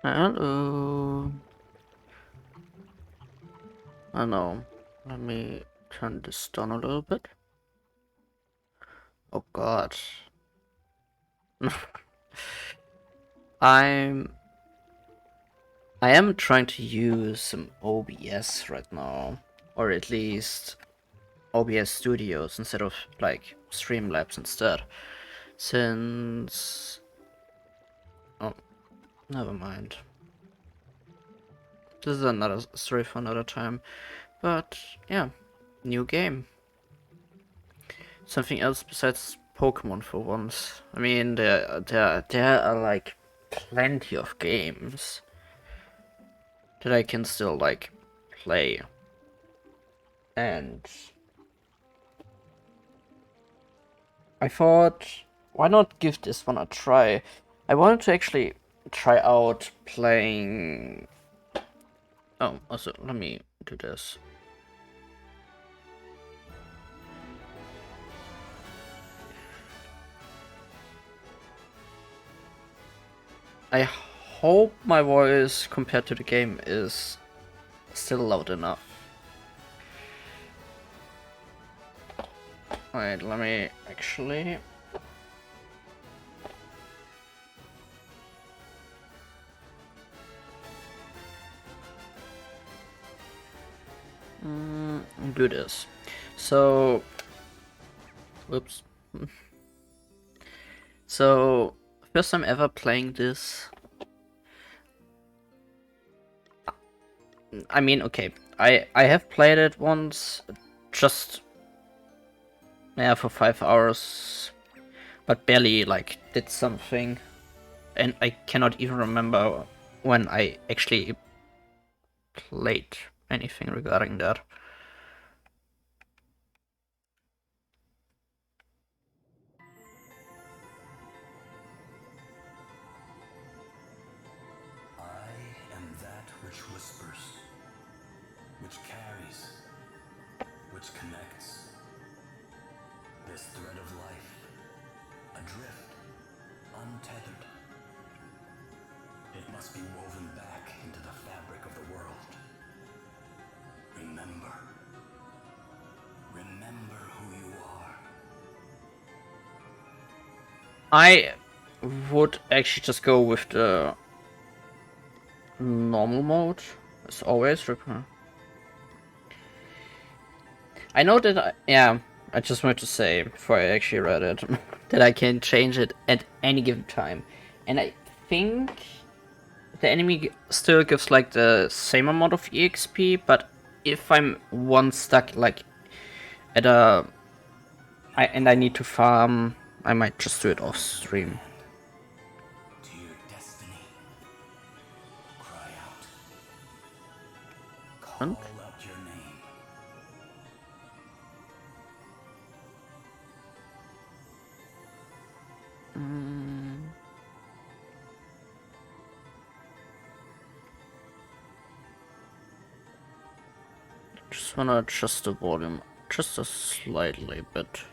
Hello. I know. Let me turn this down a little bit. Oh God. I'm I am trying to use some OBS right now, or at least OBS Studios instead of like Streamlabs instead. Since oh, never mind. This is another story for another time. But yeah, new game. Something else besides Pokemon for once. I mean, there are like plenty of games that I can still like play. And I thought, why not give this one a try? I wanted to actually try out playing. Oh, also, let me do this. I hope my voice compared to the game is still loud enough. Alright, let me actually. Do this. So, whoops. So, first time ever playing this. I mean, okay, I have played it once, just yeah, for 5 hours, but barely like did something, and I cannot even remember when I actually played anything regarding that. I am that which whispers, which carries, which connects. This thread of life, adrift, untethered. It must be woven back into the fabric of the world. Remember. Remember who you are. I would actually just go with the normal mode, as always. I know that, yeah, I just wanted to say, before I actually read it, that I can change it at any given time. And I think the enemy still gives like the same amount of EXP, but if I'm one stuck like at and I need to farm, I might just do it off stream. To your destiny. Cry out. And Call out your name. just wanna adjust the volume just a slightly bit.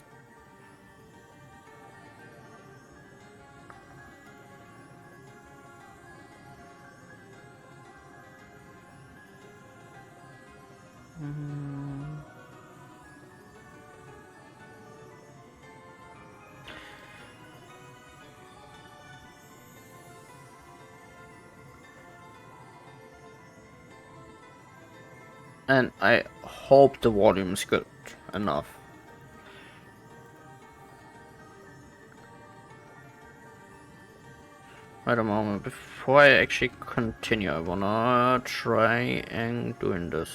And I hope the volume is good enough. Wait a moment, before I actually continue, I wanna try and doing this.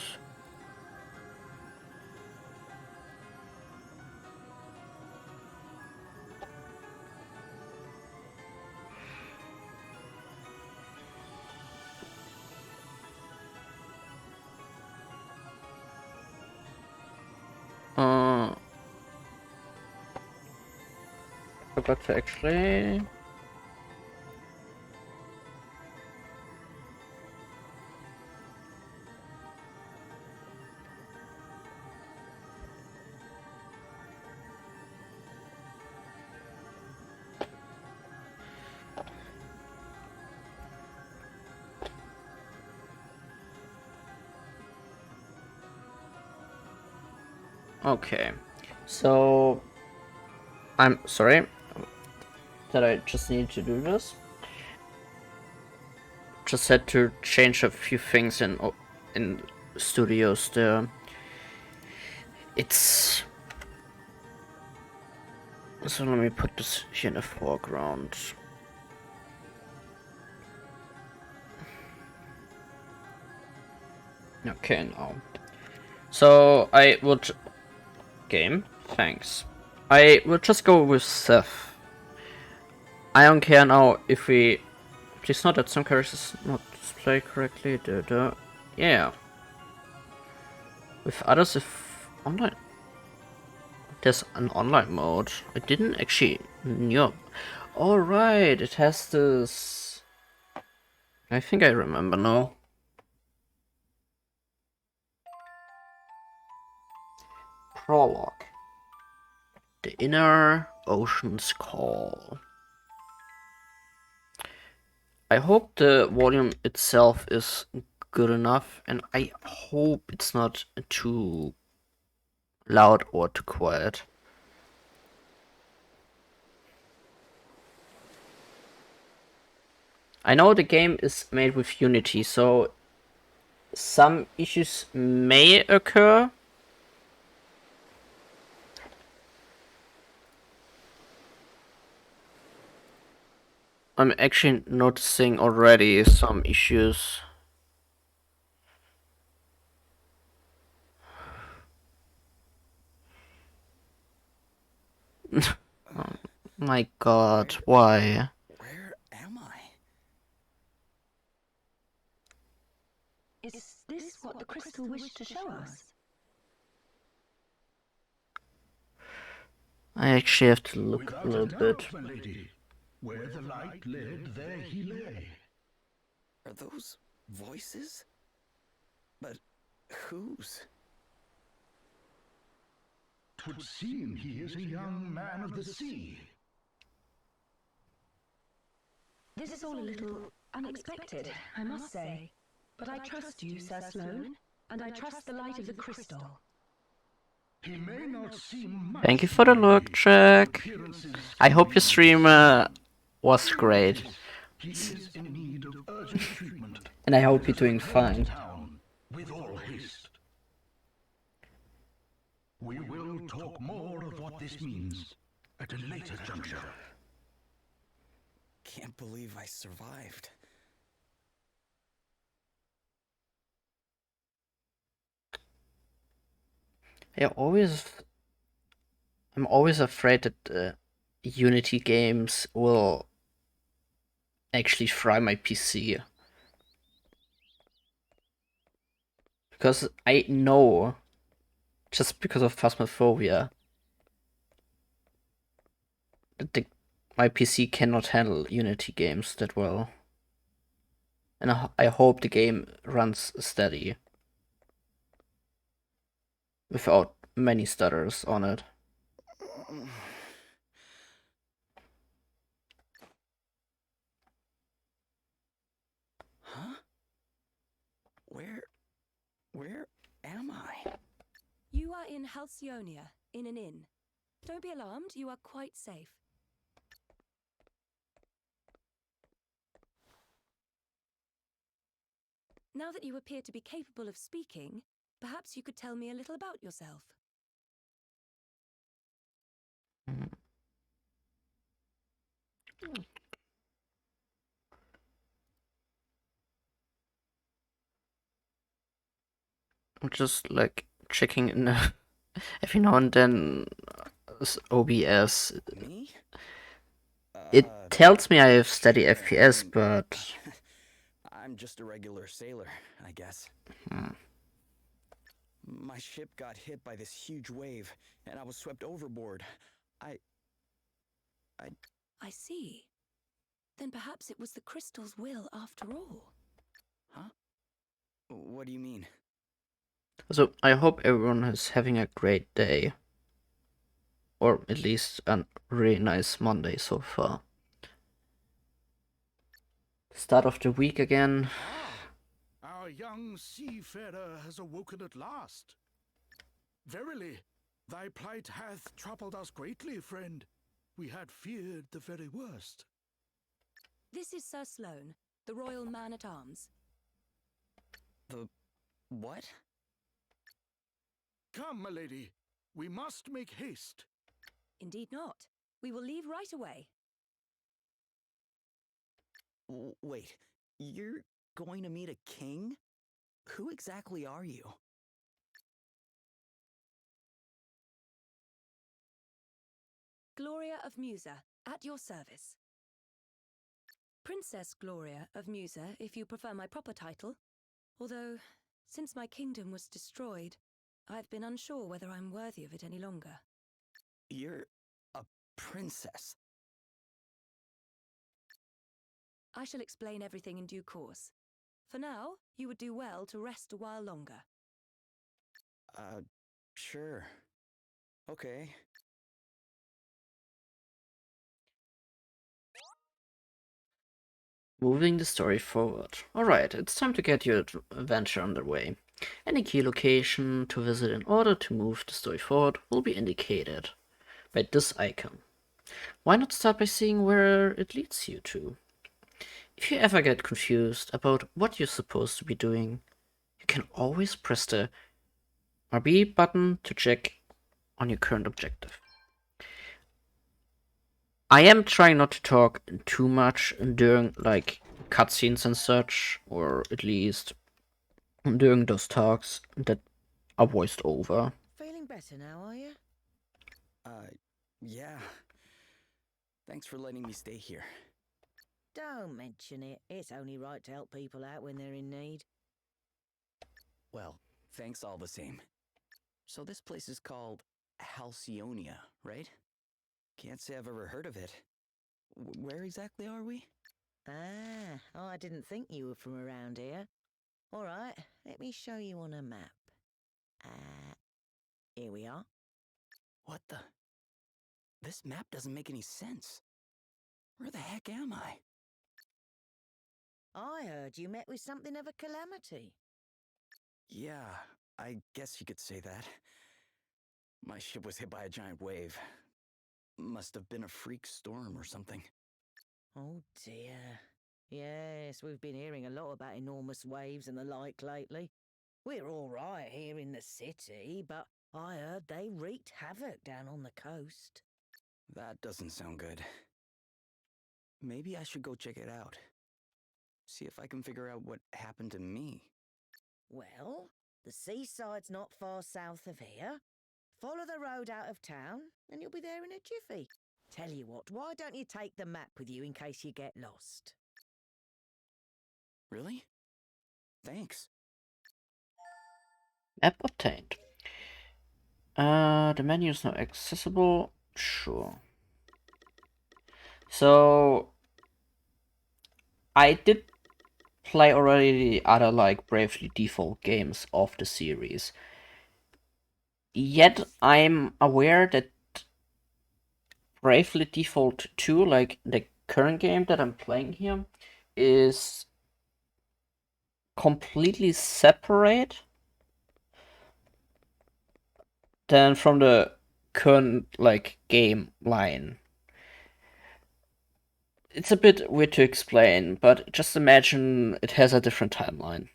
Uh, forgot to actually. Okay. So I'm sorry that I just need to do this. Just had to change a few things in studios there. It's so let me put this here in the foreground. Okay, now. So I would game. Thanks. I will just go with Seth. I don't care now if we. Please note that some characters not displayed correctly. Yeah. With others, if online. There's an online mode. I didn't actually know. Alright, it has this. I think I remember now. Prologue. The Inner Ocean's Call. I hope the volume itself is good enough, and I hope it's not too loud or too quiet. I know the game is made with Unity, so some issues may occur. I'm actually noticing already some issues. Oh my god, why? Where am I? Is this what the crystal wished to show us? I actually have to look Without a little bit. my lady. Where the light led, there he lay. Are those voices? But whose? 'Twould seem he is a young man of the sea. This is all a little unexpected, I must say. But I trust you, Sir Sloane, and I trust the light of the crystal. He may not seem much Thank you for the look, Jack. appearances. I hope your stream was great. He is in need of urgent treatment. And I hope you're doing fine. Town with all haste. We will talk more of what this means at a later juncture. Can't believe I survived. I'm always afraid that Unity games will actually fry my PC. Because I know, just because of Phasmophobia, that my PC cannot handle Unity games that well. And I hope the game runs steady. Without many stutters on it. Huh? Where am I? You are in Halcyonia, in an inn. Don't be alarmed, you are quite safe. Now that you appear to be capable of speaking, perhaps you could tell me a little about yourself. I'm just like checking in every now and then OBS. Me? It tells me I have steady FPS, but I'm just a regular sailor, I guess. My ship got hit by this huge wave, and I was swept overboard. I see. Then perhaps it was the crystal's will after all. Huh? What do you mean? so I hope everyone is having a great day. Or at least a really nice Monday so far. Start of the week again. Our young seafarer has awoken at last. Verily, Thy plight hath troubled us greatly, friend. We had feared the very worst. This is Sir Sloane, the Royal Man-at-Arms. The what? Come, my lady. We must make haste. Indeed not. We will leave right away. Wait, you're going to meet a king? Who exactly are you? Gloria of Musa, at your service. Princess Gloria of Musa, if you prefer my proper title. Although, since my kingdom was destroyed, I've been unsure whether I'm worthy of it any longer. You're a princess. I shall explain everything in due course. For now, you would do well to rest a while longer. Sure. Okay. Moving the story forward. Alright, it's time to get your adventure underway. Any key location to visit in order to move the story forward will be indicated by this icon. Why not start by seeing where it leads you to? If you ever get confused about what you're supposed to be doing, you can always press the RB button to check on your current objective. I am trying not to talk too much during like cutscenes and such, or at least during those talks that are voiced over. Feeling better now, are you? Yeah. Thanks for letting me stay here. Don't mention it. It's only right to help people out when they're in need. Well, thanks all the same. So this place is called Halcyonia, right? Can't say I've ever heard of it. Where exactly are we? Ah, I didn't think you were from around here. All right, let me show you on a map. Here we are. What the? This map doesn't make any sense. Where the heck am I? I heard you met with something of a calamity. Yeah, I guess you could say that. My ship was hit by a giant wave. Must have been a freak storm or something. Oh dear. Yes, we've been hearing a lot about enormous waves and the like lately. We're all right here in the city, but I heard they wreaked havoc down on the coast. That doesn't sound good. Maybe I should go check it out. See if I can figure out what happened to me. Well, the seaside's not far south of here. Follow the road out of town, and you'll be there in a jiffy. Tell you what, why don't you take the map with you in case you get lost? Really? Thanks. Map obtained. The menu is now accessible. Sure. So I did play already the other like Bravely Default games of the series. Yet I'm aware that Bravely Default 2, like the current game that I'm playing here, is completely separate than from the current like game line. It's a bit weird to explain, but just imagine it has a different timeline.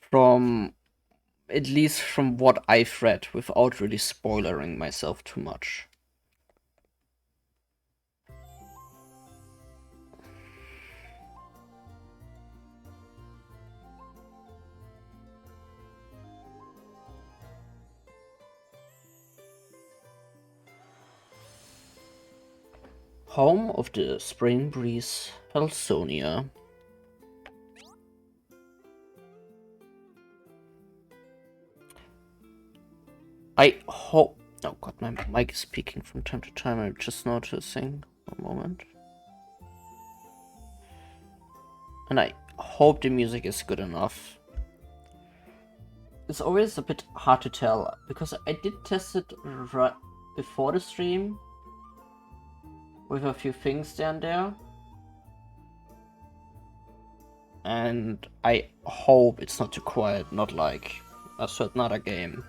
From at least from what I've read, without really spoilering myself too much. Home of the Spring Breeze, Halcyonia. I hope... Oh god, my mic is speaking from time to time, I'm just noticing. One moment. And I hope the music is good enough. It's always a bit hard to tell, because I did test it right before the stream, with a few things down there. And I hope it's not too quiet, not like a certain other game.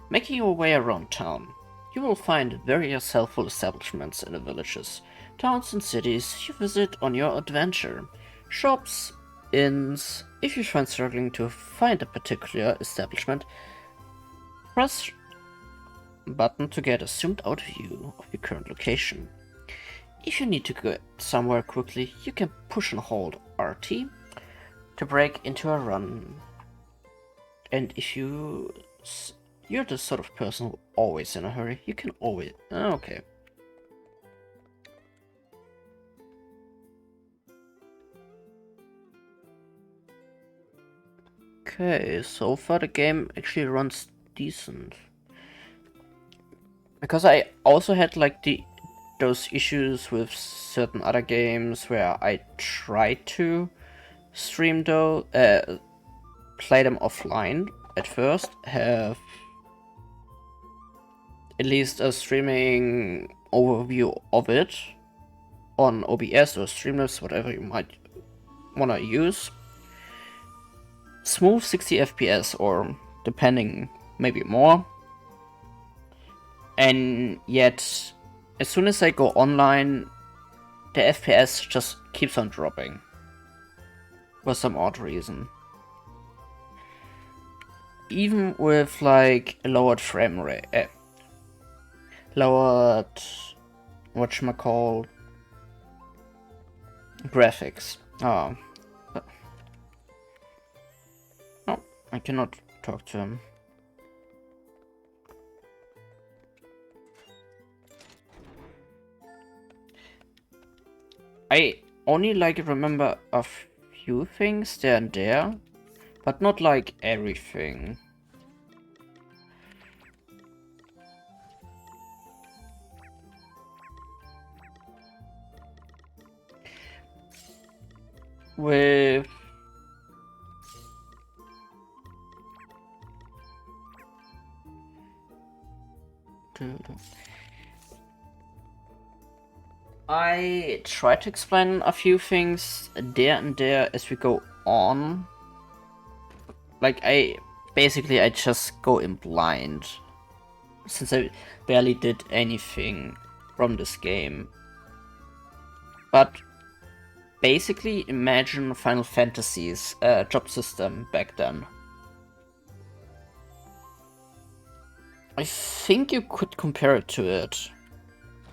Making your way around town. You will find various helpful establishments in the villages, towns and cities you visit on your adventure. Shops, inns. If you find struggling to find a particular establishment, press button to get a zoomed out view of your current location. If you need to get somewhere quickly, you can push and hold RT to break into a run. And if you're the sort of person who always in a hurry, you can always... Okay. Okay, so far the game actually runs decent. Because I also had like those issues with certain other games where I tried to stream though, play them offline at first, have at least a streaming overview of it on OBS or Streamlabs, whatever you might wanna use. Smooth 60 FPS or depending, maybe more. And yet, as soon as I go online, the FPS just keeps on dropping. For some odd reason. Even with like a lowered frame rate, lowered whatchamacall graphics. Oh, I cannot talk to him. I only like remember a few things there and there, but not like everything. With I try to explain a few things there and there as we go on. Like I just go in blind, since I barely did anything from this game. But basically imagine Final Fantasy's job system back then. I think you could compare it to it.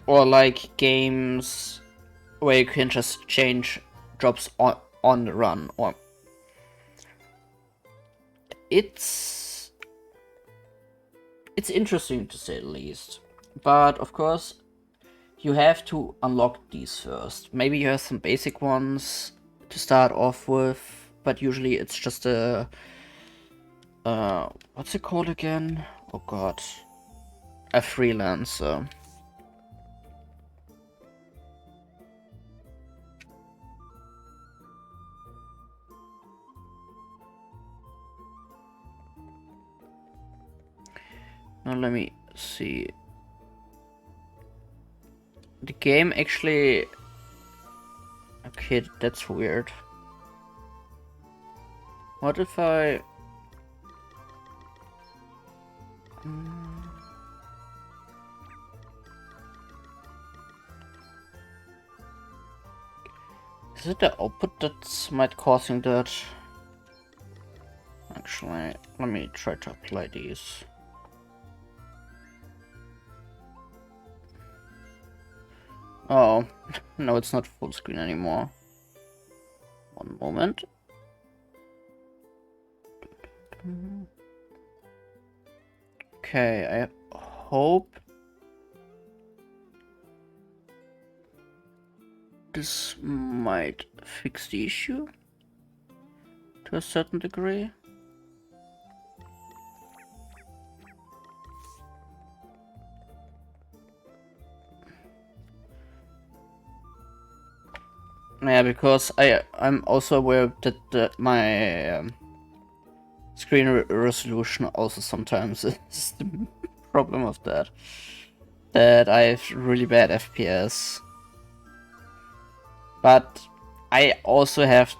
Or like games where you can just change jobs on the run. Or it's interesting to say the least. But of course, you have to unlock these first. Maybe you have some basic ones to start off with, but usually it's just a what's it called again? Oh god, a freelancer. Now let me see. The game actually... Okay, that's weird. What if I... Is it the output that's might causing that? Actually, let me try to apply these. Oh, no, it's not full screen anymore. One moment. Okay, I hope this might fix the issue to a certain degree. Yeah, because I'm also aware that my screen resolution also sometimes is the problem of that. That I have really bad FPS. But I also have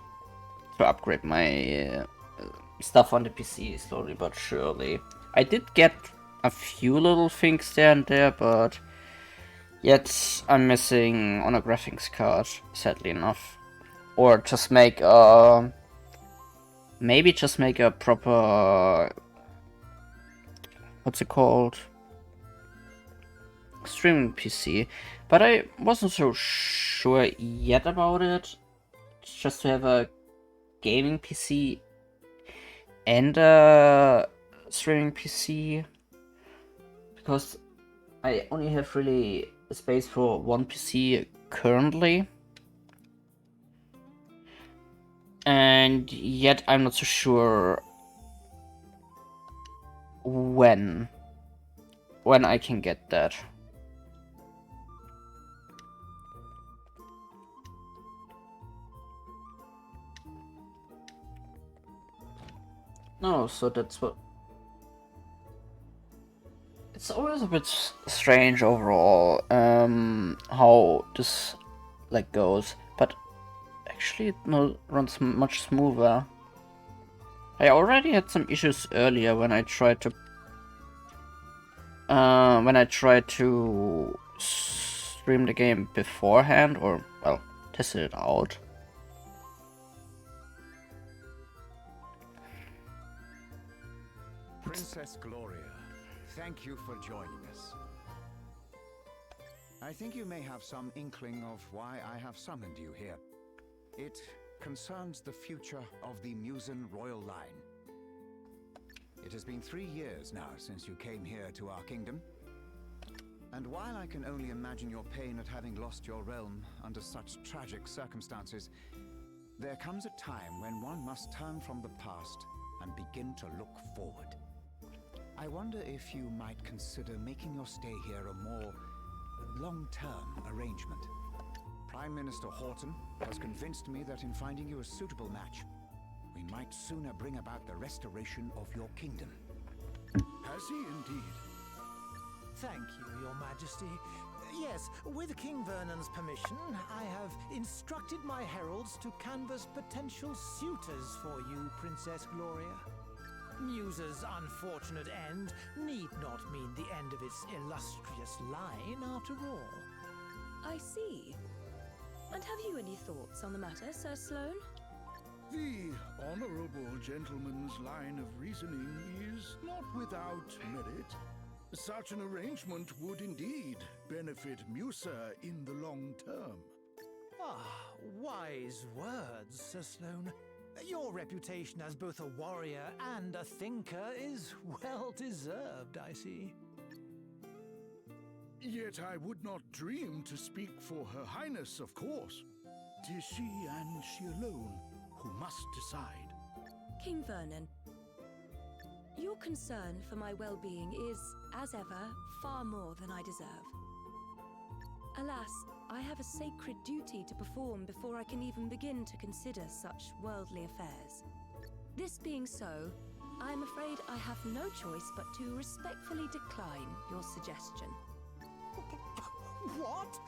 to upgrade my stuff on the PC slowly but surely. I did get a few little things there and there, but yet I'm missing on a graphics card, sadly enough. Or just make a... maybe just make a proper... what's it called? Streaming PC. But I wasn't so sure yet about it. Just to have a gaming PC and a streaming PC. Because I only have really space for one PC currently. And yet I'm not so sure when I can get that. No, so that's what... It's always a bit strange overall, how this, like, goes, but actually it runs much smoother. I already had some issues earlier when I tried to... stream the game beforehand, or, well, tested it out. Princess Gloria, thank you for joining us. I think you may have some inkling of why I have summoned you here. It concerns the future of the Musen royal line. It has been 3 years now since you came here to our kingdom. And while I can only imagine your pain at having lost your realm under such tragic circumstances, there comes a time when one must turn from the past and begin to look forward. I wonder if you might consider making your stay here a more long-term arrangement. Prime Minister Horton has convinced me that in finding you a suitable match, we might sooner bring about the restoration of your kingdom. Has he indeed? Thank you, Your Majesty. Yes, with King Vernon's permission, I have instructed my heralds to canvass potential suitors for you, Princess Gloria. Musa's unfortunate end need not mean the end of its illustrious line, after all. I see. And have you any thoughts on the matter, Sir Sloane? The honorable gentleman's line of reasoning is not without merit. Such an arrangement would indeed benefit Musa in the long term. Ah, wise words, Sir Sloane. Your reputation as both a warrior and a thinker is well deserved, I see. Yet I would not dream to speak for Her Highness, of course. 'Tis she and she alone who must decide. King Vernon, your concern for my well-being is, as ever, far more than I deserve. Alas, I have a sacred duty to perform before I can even begin to consider such worldly affairs. This being so, I am afraid I have no choice but to respectfully decline your suggestion. What?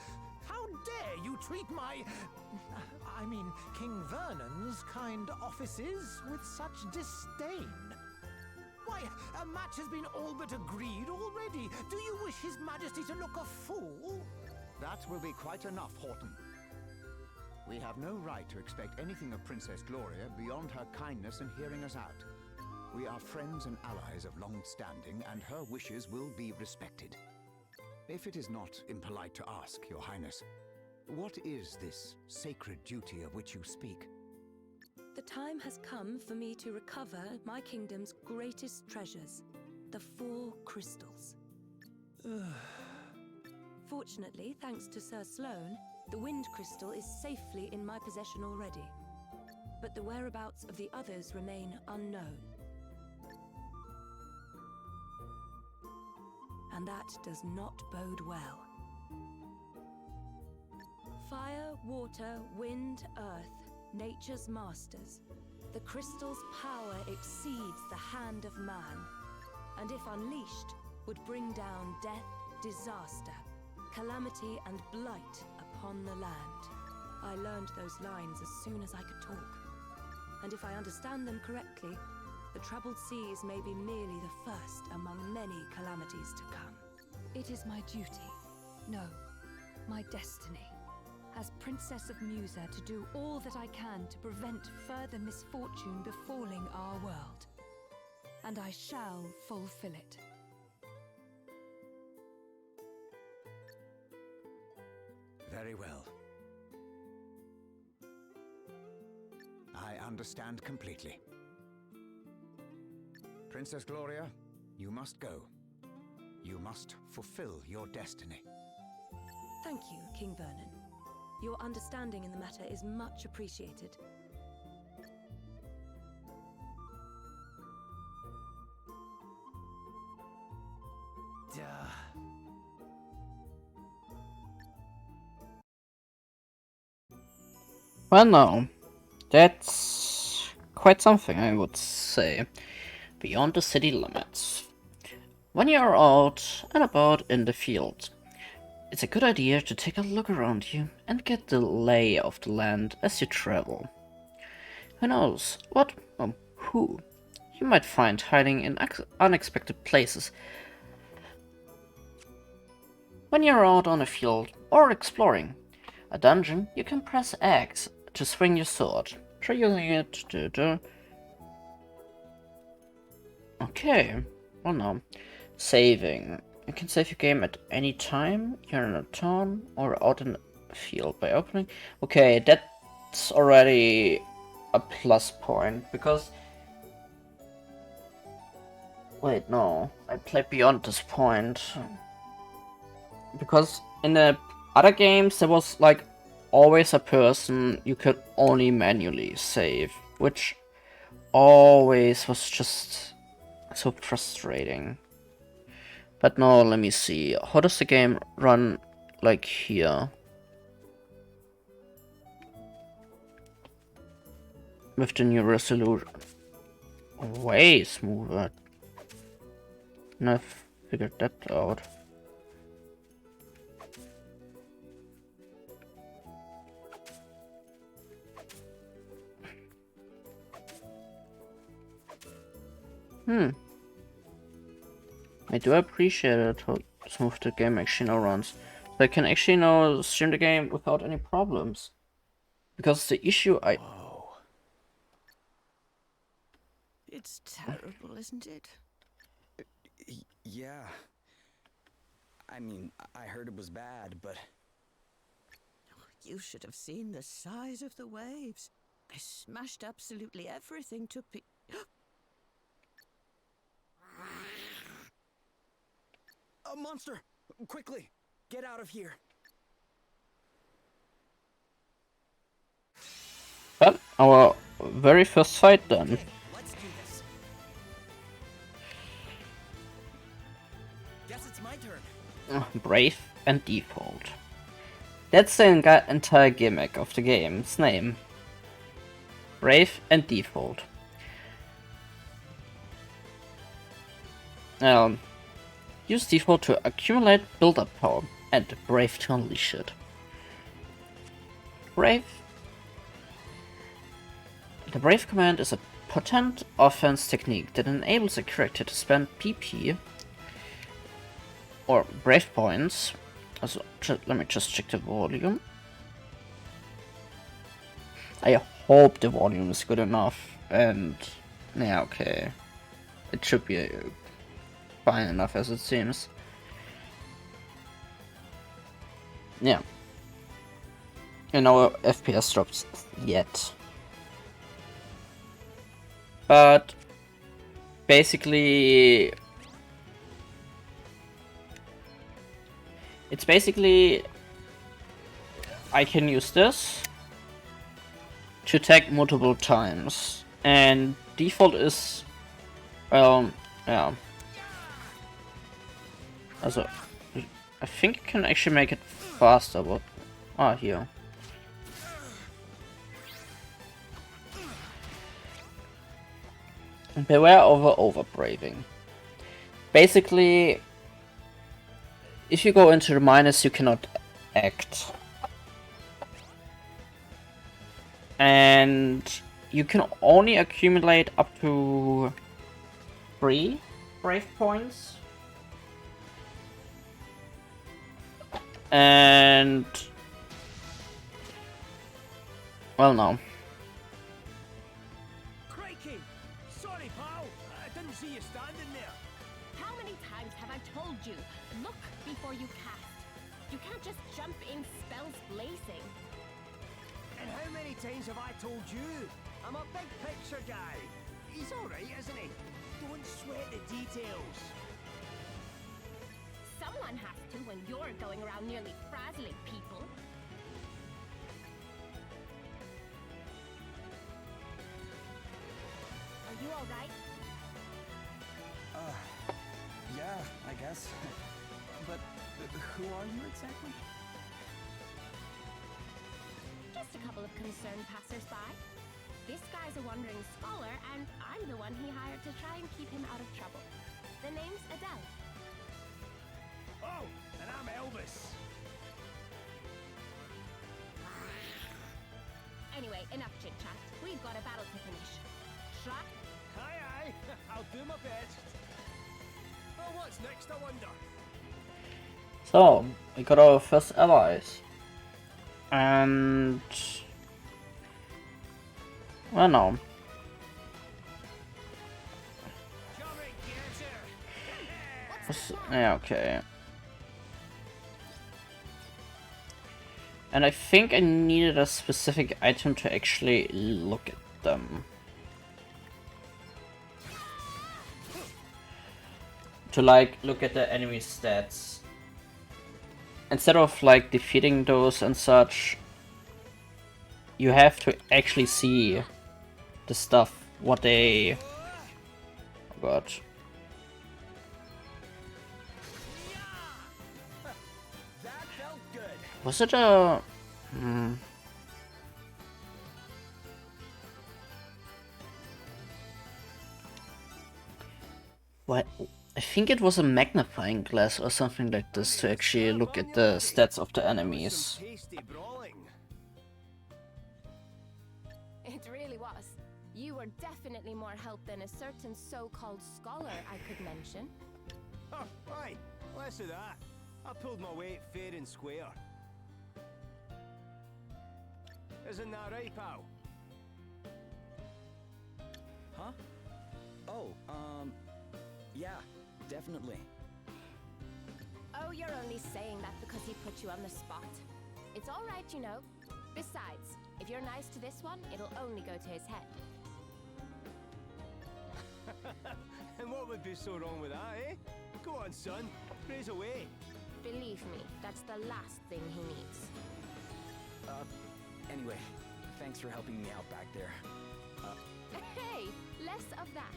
How dare you treat I mean, King Vernon's kind offices with such disdain? Why, a match has been all but agreed already. Do you wish His Majesty to look a fool? That will be quite enough, Horton. We have no right to expect anything of Princess Gloria beyond her kindness in hearing us out. We are friends and allies of long standing, and her wishes will be respected. If it is not impolite to ask, Your Highness, what is this sacred duty of which you speak? The time has come for me to recover my kingdom's greatest treasures, the 4 crystals. Fortunately, thanks to Sir Sloane, the Wind Crystal is safely in my possession already. But the whereabouts of the others remain unknown. And that does not bode well. Fire, water, wind, earth, nature's masters. The crystal's power exceeds the hand of man, and if unleashed, would bring down death, disaster, calamity and blight upon the land. I learned those lines as soon as I could talk. And if I understand them correctly, the troubled seas may be merely the first among many calamities to come. It is my duty, no, my destiny, as Princess of Musa, to do all that I can to prevent further misfortune befalling our world. And I shall fulfill it. Very well. I understand completely. Princess Gloria, you must go. You must fulfill your destiny. Thank you, King Vernon. Your understanding in the matter is much appreciated. Well, no. That's quite something, I would say. Beyond the city limits. When you are out and about in the field, it's a good idea to take a look around you and get the lay of the land as you travel. Who knows what or who you might find hiding in unexpected places. When you're out on a field or exploring a dungeon, you can press X to swing your sword. Try using it to... Okay, well no. Saving. You can save your game at any time. You're in a town or out in the field by opening. Okay, that's already a plus point, because... Wait, no. I played beyond this point. Because in the other games there was like always a person you could only manually save, which always was just so frustrating. But now let me see, how does the game run like here? With the new resolution. Way smoother. And I've figured that out. I do appreciate it how smooth the game actually now runs. So I can actually now stream the game without any problems. Because the issue Whoa. It's terrible, isn't it? Yeah. I mean, I heard it was bad, but... You should have seen the size of the waves. They smashed absolutely everything to A monster! Quickly! Get out of here! Well, our very first fight then. Let's do this. Guess it's my turn. Brave and Default. That's the entire gimmick of the game's name. Brave and Default. Use Default to accumulate build-up power, and Brave to unleash it. Brave. The Brave command is a potent offense technique that enables a character to spend PP or Brave points. Also, let me just check the volume. I hope the volume is good enough, and yeah, okay. It should be fine enough as it seems. Yeah. And no FPS drops yet. But basically it's basically I can use this to attack multiple times, and Default is yeah. Also, I think you can actually make it faster, but here. And beware of overbraving. Basically, if you go into the minus, you cannot act. And you can only accumulate up to 3 brave points. And well, no. Crikey! Sorry, pal. I didn't see you standing there. How many times have I told you? Look before you cast. You can't just jump in spells blazing. And how many times have I told you? I'm a big picture guy. He's alright, isn't he? Don't sweat the details. Someone has to when you're going around nearly frazzling people. Are you alright? Yeah, I guess. But who are you exactly? Just a couple of concerned passers-by. This guy's a wandering scholar, and I'm the one he hired to try and keep him out of trouble. The name's Adele. Oh, and I'm Elvis. Anyway, enough chit-chat. We've got a battle to finish. Shot? Aye, aye. I'll do my best. Well, what's next, I wonder? So, we got our first allies. And well, no. Coming, cancer. Yeah, okay. And I think I needed a specific item to actually look at them. To like look at the enemy stats. Instead of like defeating those and such, you have to actually see the stuff, what they... Oh god. That felt good. Was it a... What? I think it was a magnifying glass or something like this to actually look at the stats of the enemies. Some tasty brawling. It really was. You were definitely more help than a certain so-called scholar I could mention. Oh, aye. Less of that. I pulled my weight fair and square. Isn't that right, pal? Huh? Oh, yeah, definitely. Oh, you're only saying that because he put you on the spot. It's all right, you know. Besides, if you're nice to this one, it'll only go to his head. And what would be so wrong with that, eh? Go on, son. Praise away. Believe me, that's the last thing he needs. Anyway, thanks for helping me out back there. Hey, less of that.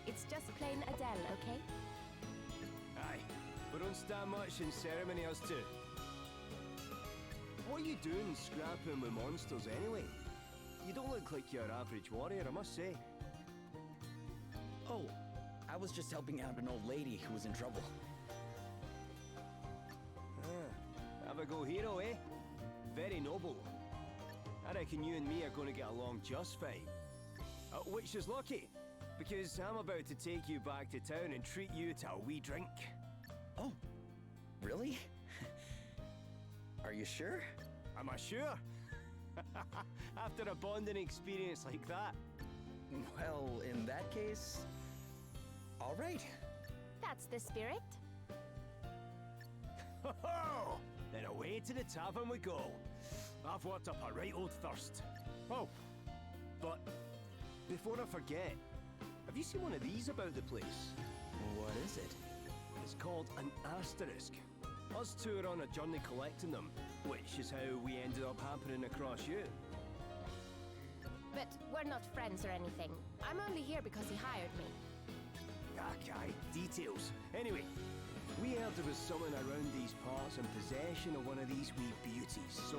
It's just plain Adele, okay? Aye. We don't stand much in ceremony, us two. What are you doing scrapping with monsters anyway? You don't look like your average warrior, I must say. Oh, I was just helping out an old lady who was in trouble. Ah, have a go, hero, eh? Very noble. I reckon you and me are going to get along just fine. Which is lucky, because I'm about to take you back to town and treat you to a wee drink. Oh, really? Are you sure? Am I sure? After a bonding experience like that. Well, in that case, all right. That's the spirit. Ho-ho! Then away to the tavern we go. I've worked up a right old thirst. Oh, but before I forget, have you seen one of these about the place? What is it? It's called an asterisk. Us two are on a journey collecting them, which is how we ended up happening across you. But we're not friends or anything. I'm only here because he hired me. Okay, details. Anyway, we heard there was someone around these parts in possession of one of these wee beauties, so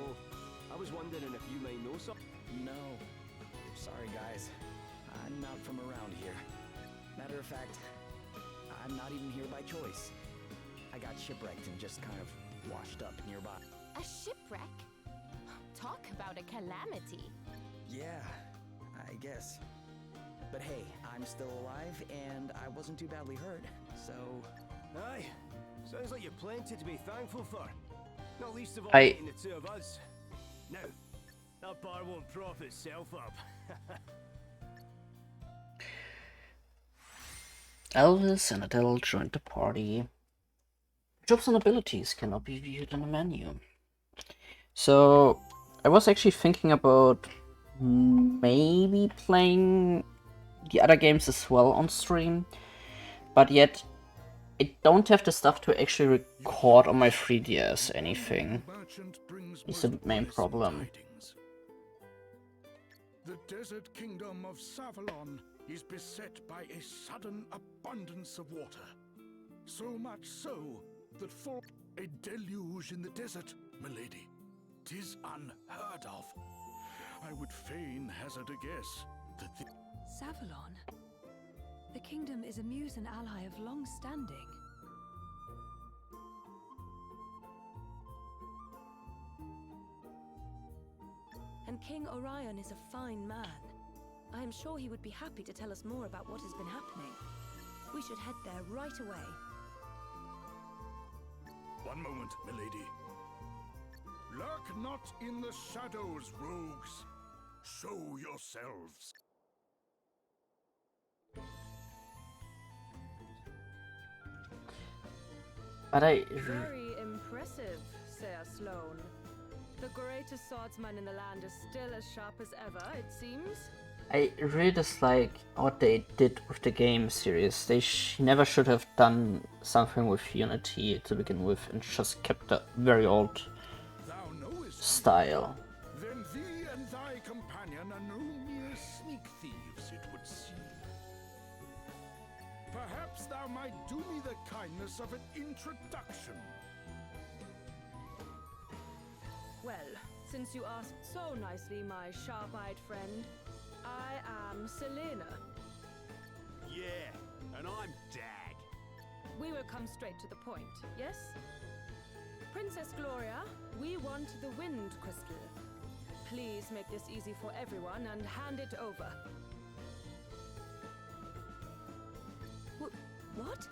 I was wondering if you might know something. No. Sorry, guys. I'm not from around here. Matter of fact, I'm not even here by choice. I got shipwrecked and just kind of washed up nearby. A shipwreck? Talk about a calamity. Yeah, I guess. But hey, I'm still alive, and I wasn't too badly hurt, so... Aye. Sounds like you've plenty to be thankful for. Not least of all I- meeting the two of us. Now, that bar won't prop itself up. Elvis and Adele joined the party. Jobs and abilities cannot be viewed in the menu. So, I was actually thinking about maybe playing the other games as well on stream, but yet I don't have the stuff to actually record on my 3DS anything. It's the main problem. The desert kingdom of Savalon is beset by a sudden abundance of water. So much so that for a deluge in the desert, milady, 'tis unheard of. I would fain hazard a guess that the... Savalon? The kingdom is a Musen ally of long standing. And King Orion is a fine man. I am sure he would be happy to tell us more about what has been happening. We should head there right away. One moment, milady. Lurk not in the shadows, rogues. Show yourselves. But I... Very impressive, Sir Sloane. The greatest swordsman in the land is still as sharp as ever, it seems. I really dislike what they did with the game series. They never should have done something with Unity to begin with and just kept the very old style. Then thee and thy companion are no mere sneak thieves, it would seem. Perhaps thou might do me the kindness of an introduction. Well, since you asked so nicely, my sharp-eyed friend, I am Selena. Yeah, and I'm Dag. We will come straight to the point, yes? Princess Gloria, we want the Wind Crystal. Please make this easy for everyone and hand it over. What?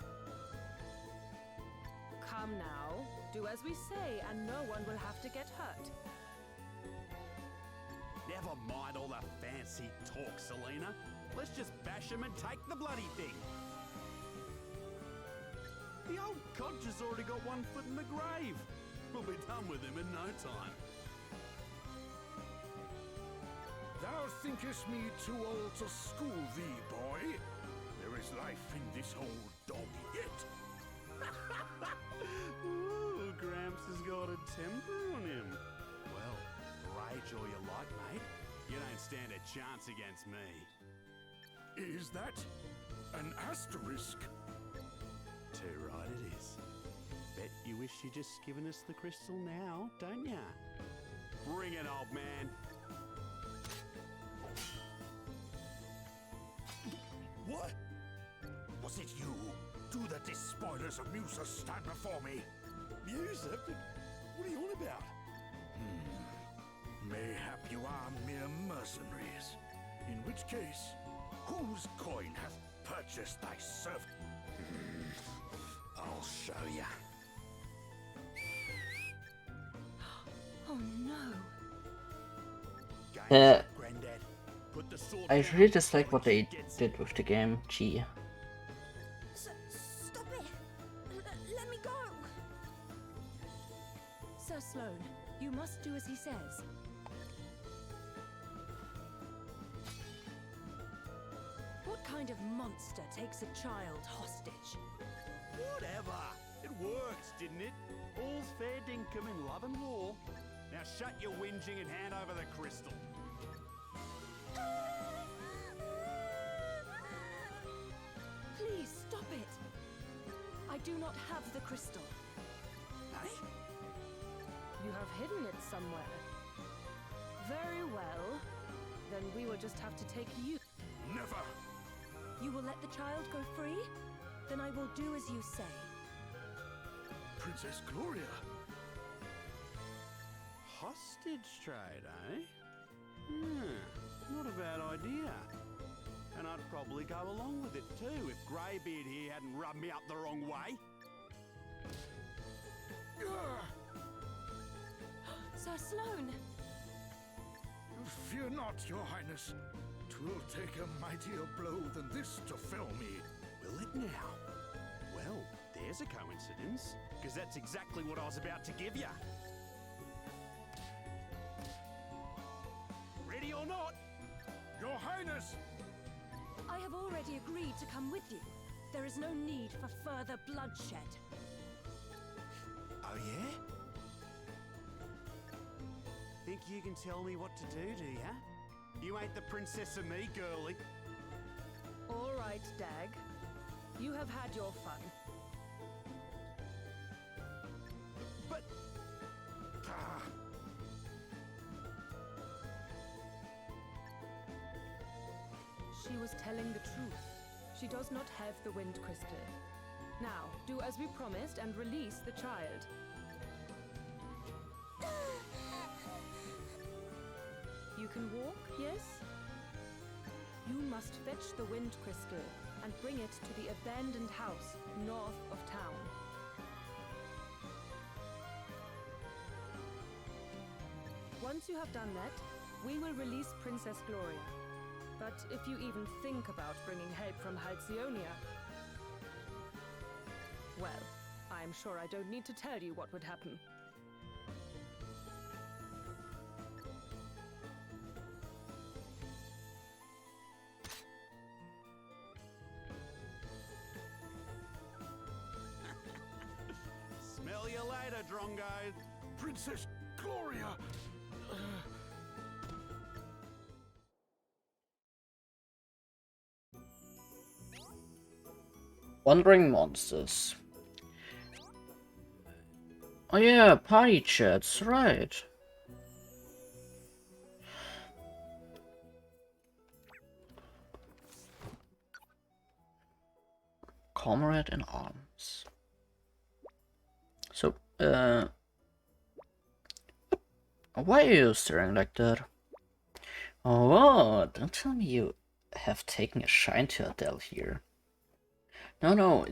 Come now, do as we say and no one will have to get hurt. Never mind all the fancy talk, Selena. Let's just bash him and take the bloody thing. The old codger's already got one foot in the grave. We'll be done with him in no time. Thou thinkest me too old to school thee, boy? There is life in this old dog yet. Ooh, Gramps has got a temper on him. Well, rage all you like, mate. You don't stand a chance against me. Is that an asterisk? Too right it is. Bet you wish you'd just given us the crystal now, don't ya? Bring it, old man. What? Was it you? Do the despoilers of Musa stand before me? Musa? What are you on about? Mayhap you are mere mercenaries. In which case, whose coin hath purchased thy servant? I'll show ya. Oh no. Granddad. Put the sword I down really dislike what before they she gets did with the game. Gee. Stop it! Let me go! Sir Sloane, you must do as he says. What kind of monster takes a child hostage? Whatever. It works, didn't it? All's fair dinkum in love and war. Now shut your whinging and hand over the crystal. Please stop it! I do not have the crystal. Hey? You have hidden it somewhere. Very well. Then we will just have to take you. Never! You will let the child go free? Then I will do as you say. Princess Gloria! Hostage trade, eh? Not a bad idea. And I'd probably go along with it too if Greybeard here hadn't rubbed me up the wrong way. Sir Sloane! Fear not, Your Highness. 'Twill take a mightier blow than this to fell me. Will it now? Well, there's a coincidence, because that's exactly what I was about to give you. Ready or not? Your Highness! I have already agreed to come with you. There is no need for further bloodshed. Oh, yeah? Think you can tell me what to do ya? You ain't the princess of me, girlie. All right, Dag. You have had your fun. But... She was telling the truth. She does not have the Wind Crystal. Now, do as we promised and release the child. You can walk, yes? You must fetch the Wind Crystal and bring it to the abandoned house north of town. Once you have done that, we will release Princess Gloria. But if you even think about bringing help from Halcyonia, well, I'm sure I don't need to tell you what would happen. Smell you later, Drongo. Princess Gloria! Wandering monsters. Oh yeah, party chats, right. Comrade in arms. So, why are you staring like that? Oh, don't tell me you have taken a shine to Adele here. No,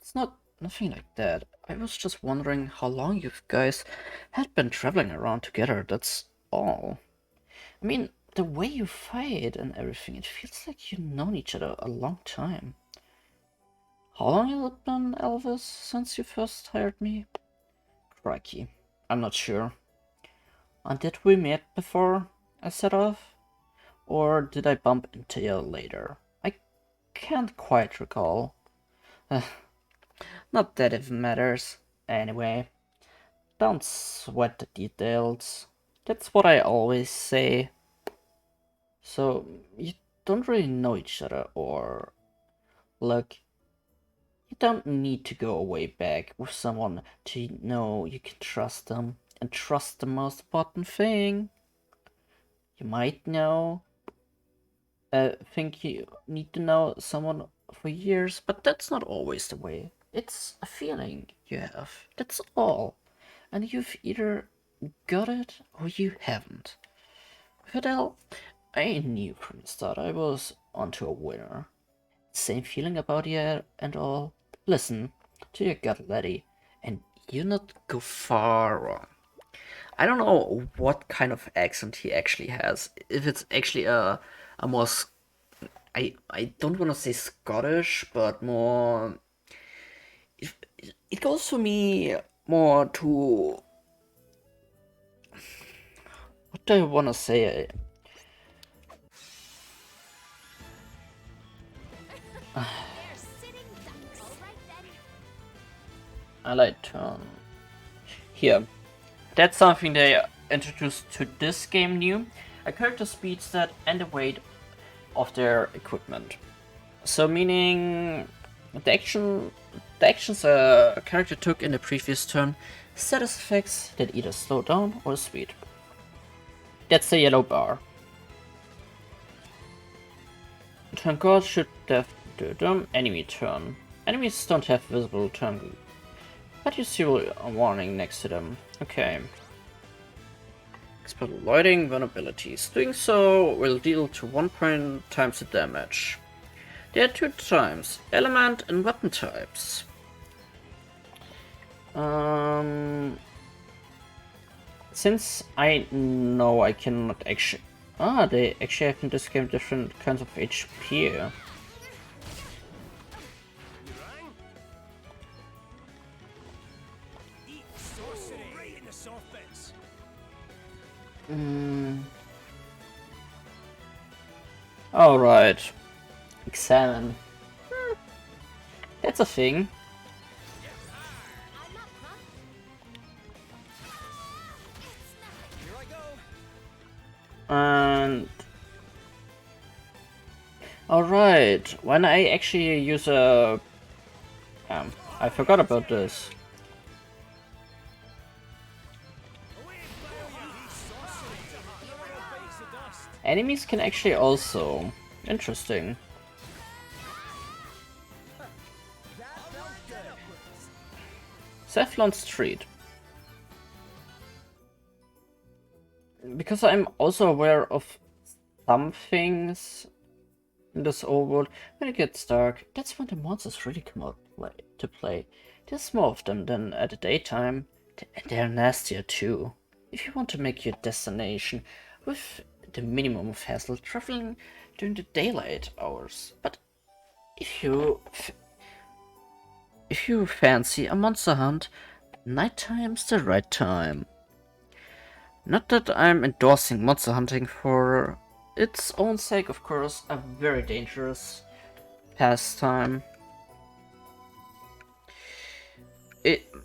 it's not nothing like that. I was just wondering how long you guys had been traveling around together, that's all. I mean, the way you fight and everything, it feels like you've known each other a long time. How long has it been, Elvis, since you first hired me? Crikey, I'm not sure. And did we meet before I set off? Or did I bump into you later? I can't quite recall. Not that it matters. Anyway, don't sweat the details. That's what I always say. So, you don't really know each other, or... Look, you don't need to go way back with someone to know you can trust them. And trust the most important thing. You might know... think you need to know someone for years, but that's not always the way. It's a feeling you have, that's all. And you've either got it or you haven't. Fidel, I knew from the start I was onto a winner. Same feeling about you and all. Listen to your gut, laddie, and you not go far wrong. I don't know what kind of accent he actually has. If it's actually a more... I don't want to say Scottish, but more... It goes for me more to... What do I want to say? I like turn. Here. That's something they introduced to this game new. A character speed stat and the weight of their equipment. So meaning the actions a character took in the previous turn status effects that either slow down or speed. That's the yellow bar. Turn card should have the enemy turn. Enemies don't have visible turn, but you see a warning next to them. Okay. exploiting vulnerabilities. Doing so will deal to 1 point times the damage. There are 2 times, element and weapon types. Since I know I cannot actually... they actually have in this game different kinds of HP. Alright. Examine. That's a thing. And... Alright, when I actually use a... I forgot about this. Enemies can actually also... Interesting. Safflon Street. Because I'm also aware of some things in this overworld, when it gets dark, that's when the monsters really come out to play. There's more of them than at the daytime, and they're nastier too. If you want to make your destination with the minimum of hassle, traveling during the daylight hours. But if you fancy a monster hunt, nighttime's the right time. Not that I'm endorsing monster hunting for its own sake, of course, a very dangerous pastime.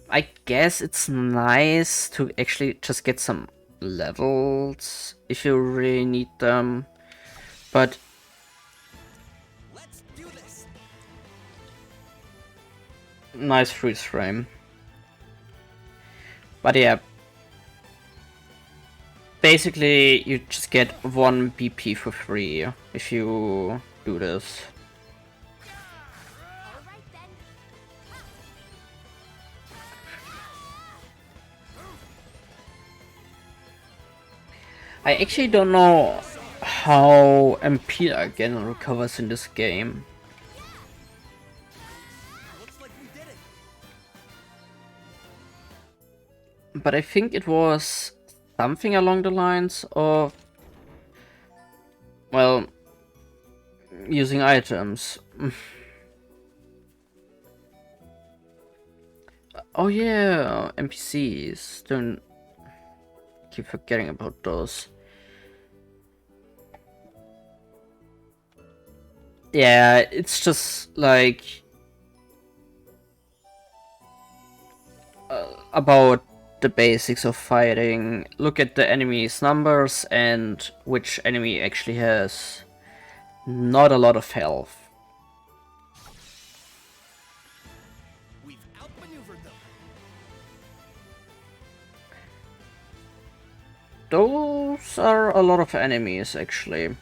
I guess it's nice to actually just get some levels if you really need them, but Let's do this. Nice freeze frame. But yeah, basically you just get 1 BP for free if you do this. I actually don't know how MP again recovers in this game. But I think it was something along the lines of, well, using items. Oh yeah, NPCs. Don't keep forgetting about those. Yeah, it's just like about the basics of fighting. Look at the enemy's numbers and which enemy actually has not a lot of health. We've outmaneuvered them. Those are a lot of enemies actually.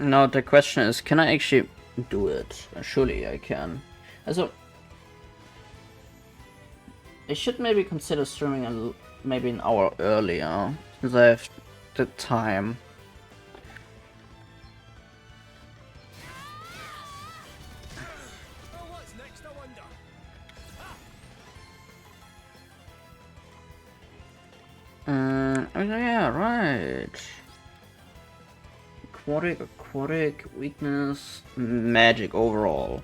Now the question is, can I actually do it? Surely I can. Also, I should maybe consider streaming maybe an hour earlier, since I have the time. Oh yeah, right. Aquatic, weakness, magic overall.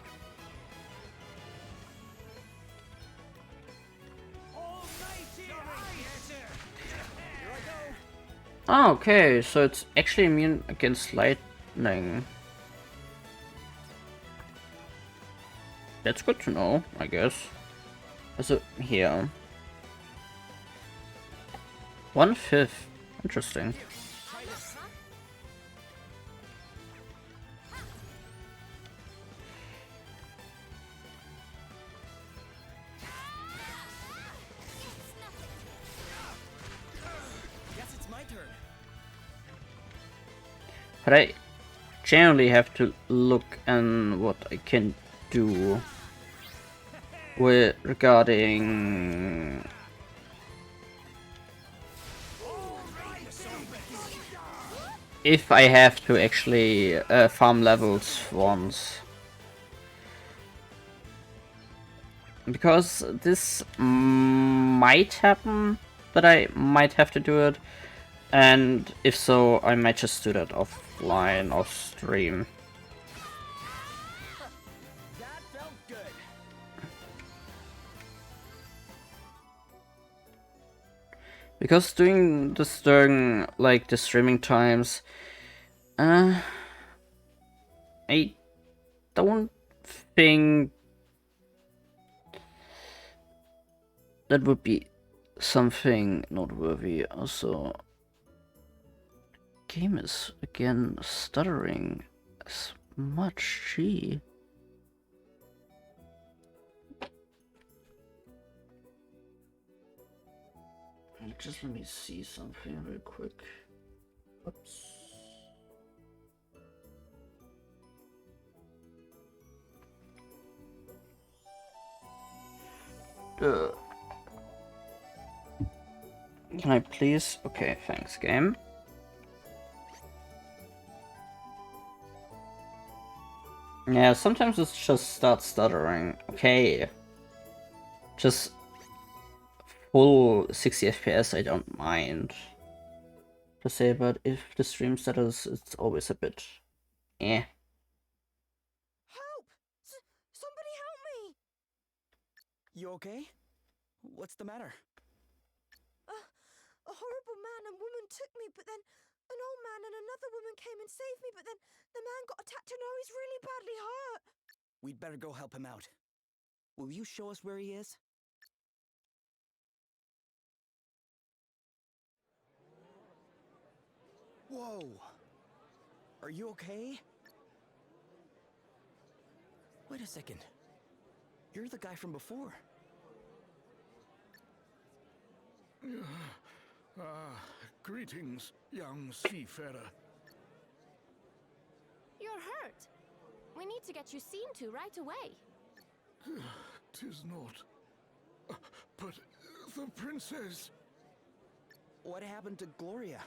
Oh, okay, so it's actually immune against lightning. That's good to know, I guess. Also, here. 1/5. Interesting. but I generally have to look and what I can do with regarding if I have to actually farm levels once. Because this might happen that I might have to do it, and if so, I might just do that offline, off stream. That felt good. Because doing this during like the streaming times, I don't think that would be something noteworthy. Also, game is again stuttering as much. Gee. Just let me see something real quick. Oops. Can I please? Okay, thanks, game. Yeah, sometimes it just starts stuttering. Okay. Just full 60 FPS, I don't mind to say, but if the stream stutters, it's always a bit eh. Help! Somebody help me! You okay? What's the matter? A horrible man and woman took me, but then an old man and another woman came and saved me, but then the man got attacked and now he's really badly hurt. We'd better go help him out. Will you show us where he is? Whoa! Are you okay? Wait a second. You're the guy from before. Greetings, young seafarer. You're hurt. We need to get you seen to right away. 'Tis not. But the princess... What happened to Gloria?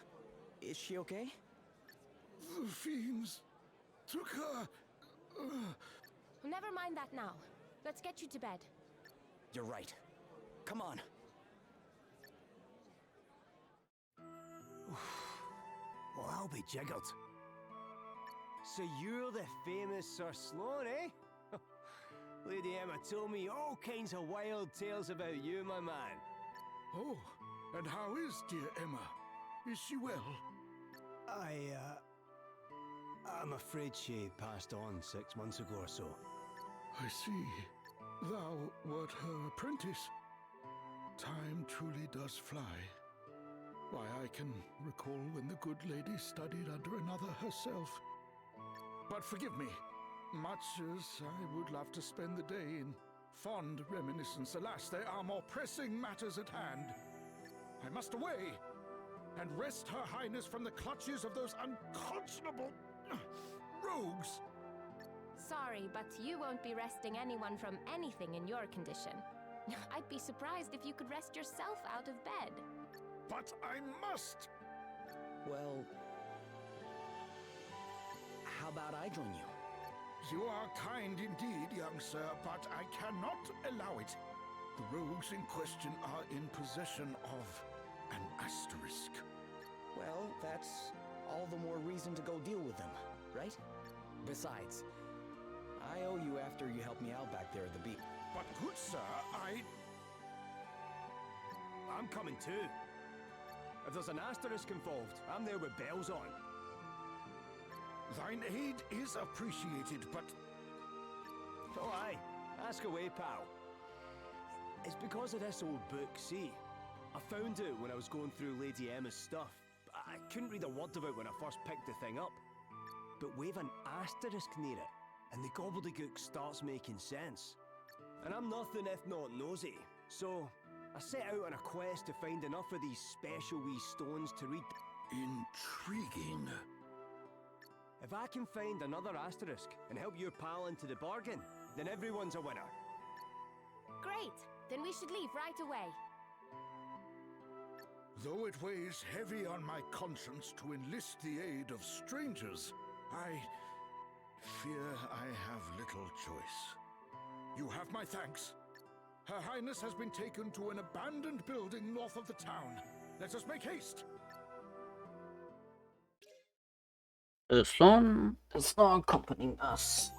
Is she okay? The fiends took her. Never mind that now. Let's get you to bed. You're right. Come on. Well, I'll be jiggled. So you're the famous Sir Sloan, eh? Lady Emma told me all kinds of wild tales about you, my man. Oh, and how is dear Emma? Is she well? I'm afraid she passed on 6 months ago or so. I see. Thou wert her apprentice. Time truly does fly. Why, I can recall when the good lady studied under another herself. But forgive me, much as I would love to spend the day in fond reminiscence, alas, there are more pressing matters at hand. I must away and wrest Her Highness from the clutches of those unconscionable rogues. Sorry, but you won't be resting anyone from anything in your condition. I'd be surprised if you could rest yourself out of bed. But I must! Well, how about I join you? You are kind indeed, young sir, but I cannot allow it. The rogues in question are in possession of an asterisk. Well, that's all the more reason to go deal with them, right? Besides, I owe you after you helped me out back there at the beach. But good sir, I'm coming too. If there's an asterisk involved, I'm there with bells on. Thine aid is appreciated, but... Oh aye, ask away, pal. It's because of this old book, see? I found it when I was going through Lady Emma's stuff. I couldn't read a word of it when I first picked the thing up. But wave an asterisk near it, and the gobbledygook starts making sense. And I'm nothing if not nosy, so I set out on a quest to find enough of these special wee stones to read. Intriguing. If I can find another asterisk and help your pal into the bargain, then everyone's a winner. Great! Then we should leave right away. Though it weighs heavy on my conscience to enlist the aid of strangers, I fear I have little choice. You have my thanks. Her Highness has been taken to an abandoned building north of the town. Let us make haste. Sloan is now accompanying us.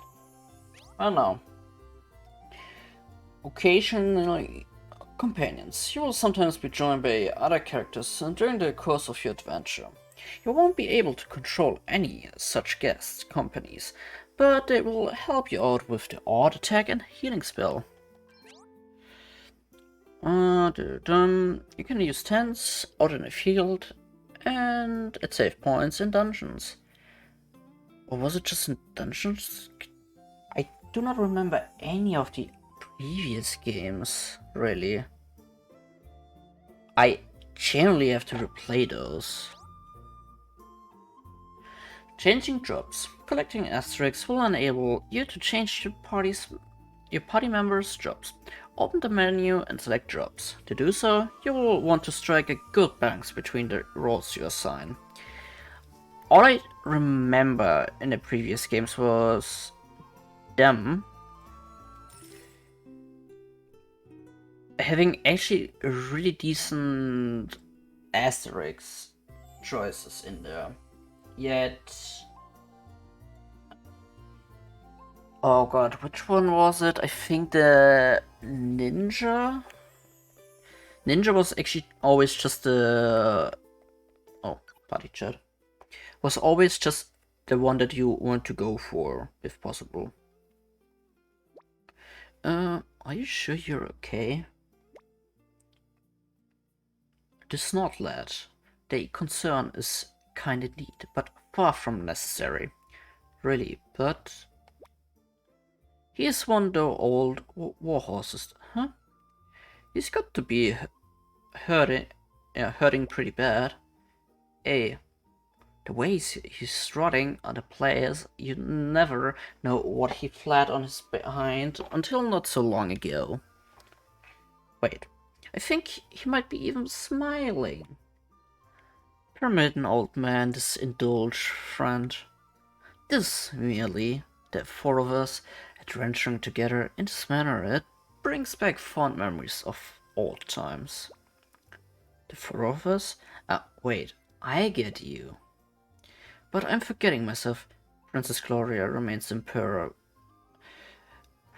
Oh no. Occasionally companions. You will sometimes be joined by other characters during the course of your adventure. You won't be able to control any such guest companies, but they will help you out with the odd attack and healing spell. You can use tents out in the field and at save points in dungeons. Or was it just in dungeons? I do not remember any of the previous games, really. I generally have to replay those. Changing jobs. Collecting asterisks will enable you to change your party members' jobs. Open the menu and select jobs. To do so, you will want to strike a good balance between the roles you assign. All I remember in the previous games was them having actually really decent asterisk choices in there. Yet, oh god, which one was it? I think the ninja? Ninja was actually always just the... oh, party chat. Was always just the one that you want to go for, if possible. Are you sure you're okay? This not lad. The concern is kinda neat, but far from necessary. Really, but... he is one of the old war horses, huh? He's got to be hurting pretty bad. Hey, the way he's strutting other players, you never know what he flat on his behind until not so long ago. Wait, I think he might be even smiling. Permit an old man this indulge, friend. This merely, the four of us adventuring together in this manner, it brings back fond memories of old times. The four of us? Wait, I get you. But I'm forgetting myself. Princess Gloria remains Emperor.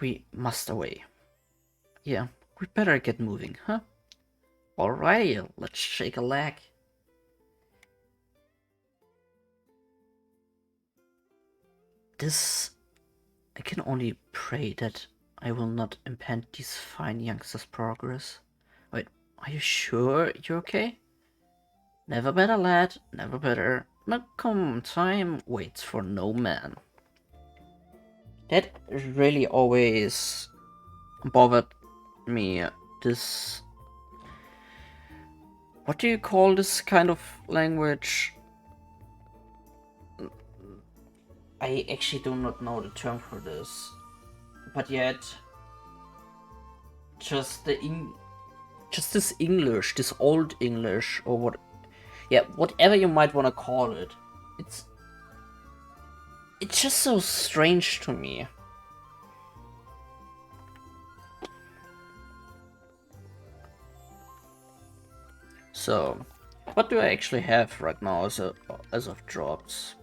We must away. Yeah, we better get moving, huh? Alrighty, let's shake a leg. This... I can only pray that I will not impede these fine youngsters' progress. Wait, are you sure you're okay? Never better, lad, never better. No come time waits for no man. That really always bothered me. This... what do you call this kind of language? I actually do not know the term for this. But yet... just this English, this old English, or what... yeah, whatever you might want to call it. It's just so strange to me. So, what do I actually have right now as of drops?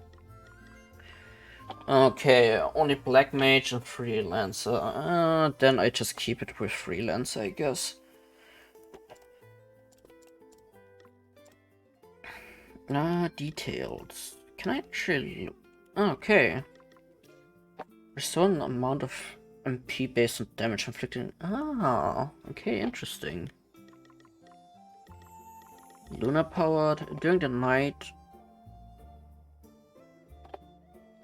Okay, only Black Mage and Freelancer. Then I just keep it with Freelancer, I guess. Details. Can I actually... okay. Restore an amount of MP based on damage inflicted. Ah, okay, interesting. Lunar powered during the night.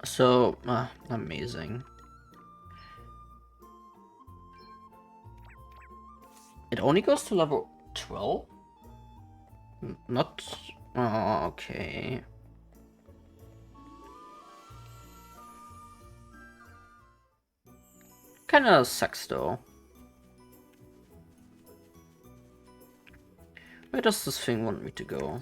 So, amazing. It only goes to level 12? Not... oh, okay. Kinda sucks though. Where does this thing want me to go?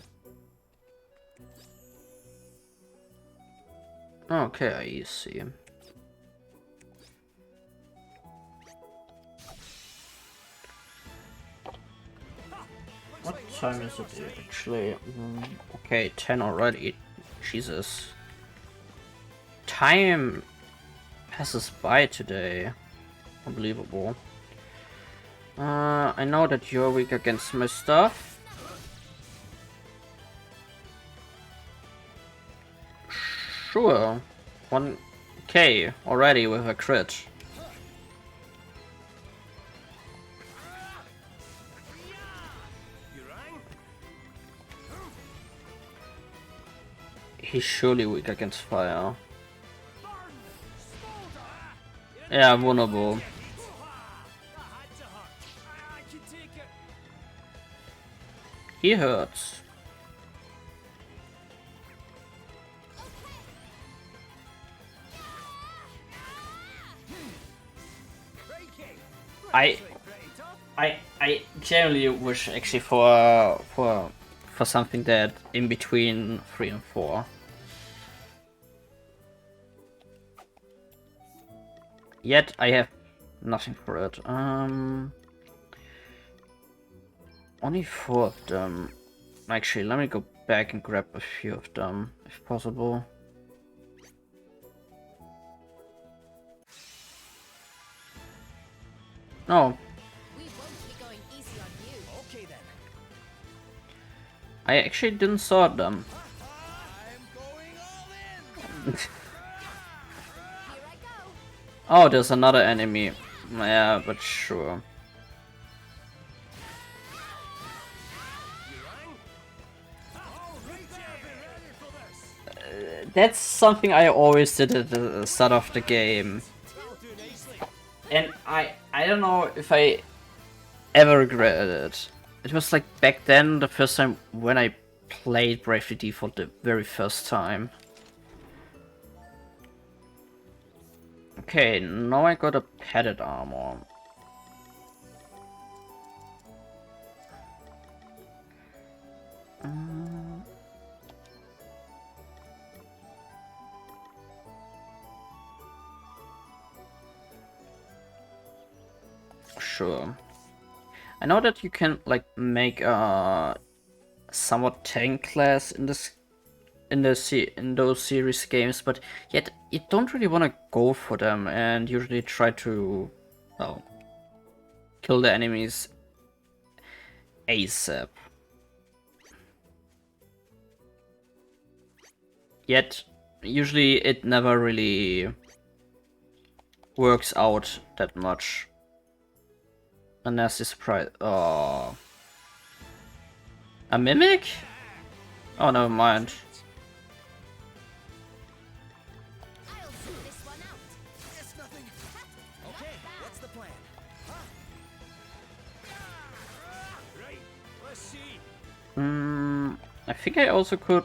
Okay, I see. What time is it actually? Okay, 10 already. Jesus. Time passes by today. Unbelievable. I know that you're weak against my stuff. Sure. 1k already with a crit. He's surely weak against fire. Yeah, vulnerable. He hurts. I generally wish actually for something that in between 3 and 4. Yet I have nothing for it. Only 4 of them. Actually, let me go back and grab a few of them, if possible. No. We won't be going easy on you. Okay then. I actually didn't sort them. I'm going all in. Here I go. Oh, there's another enemy. Yeah, but sure. That's something I always did at the start of the game. And I don't know if I ever regretted it. It was like back then, the first time when I played Bravely Default the very first time. Okay, now I got a padded armor. Sure. I know that you can like make a somewhat tank class in this in those series games, but yet you don't really want to go for them and usually try to, well, kill the enemies ASAP. Yet usually it never really works out that much. A nasty surprise. Oh. A mimic? Oh, never mind. I'll see this one out. Guess nothing. Okay, what's the plan? Right, let's see. I think I also could.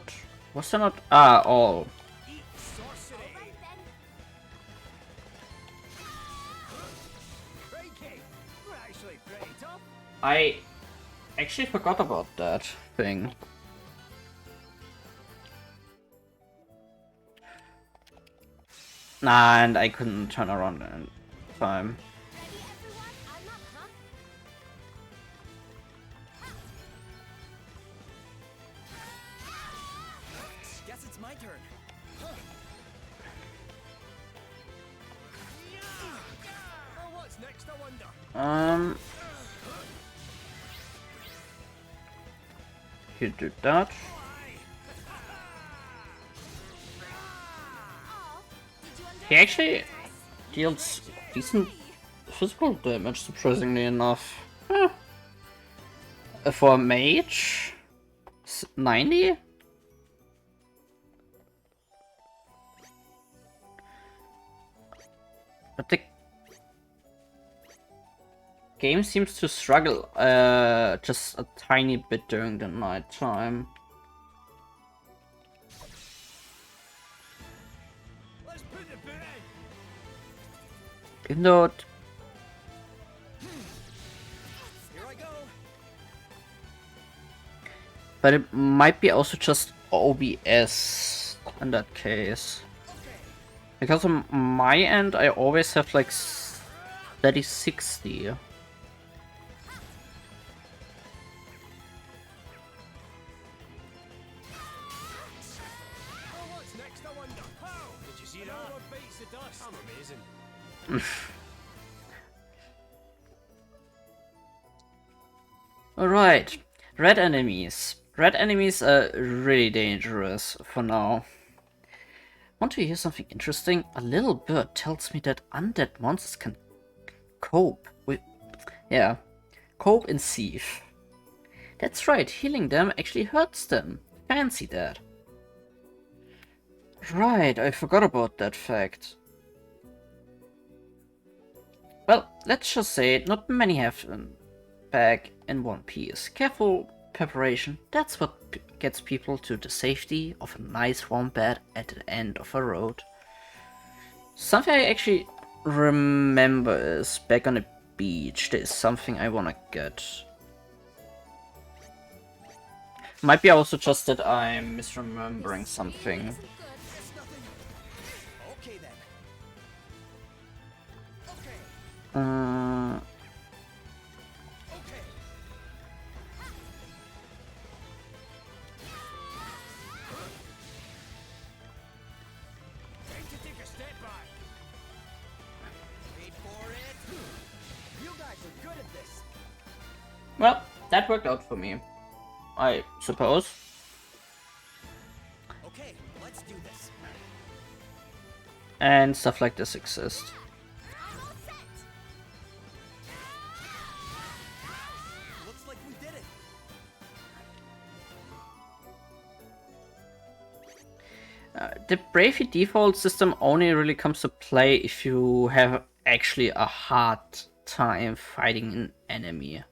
Was there not? Ah, all. Eat sorcery. Right then. Crikey, we're actually pretty tough. I actually forgot about that thing. Nah, and I couldn't turn around in time. Ready, everyone? I'm up, huh? Guess it's my turn. Oh, what's next, I wonder? You do that. Oh, did you He actually deals decent physical damage, surprisingly enough. Huh. For a mage? 90? But the game seems to struggle just a tiny bit during the night time. Let's put the boot in. Even though But it might be also just OBS in that case. Because on my end, I always have like 3060. Oh, what's next, I wonder? How? Did you see that? No one bites the dust. I'm amazing. Alright, red enemies. Red enemies are really dangerous for now. Want to hear something interesting? A little bird tells me that undead monsters can cope with... Yeah, cope and seethe. That's right, healing them actually hurts them. Fancy that. Right, I forgot about that fact. Well, let's just say not many have them back in one piece. Careful preparation, that's what gets people to the safety of a nice warm bed at the end of a road. Something I actually remember is back on the beach, there's something I wanna get. Might be also just that I'm misremembering something. Okay then. Uh, Time to take a step back. Wait for it. You guys are good at this. well, that worked out for me, I suppose. Okay, let's do this. And stuff like this exist. Looks like we did it. The Bravey default system only really comes to play if you have actually a hard time fighting an enemy.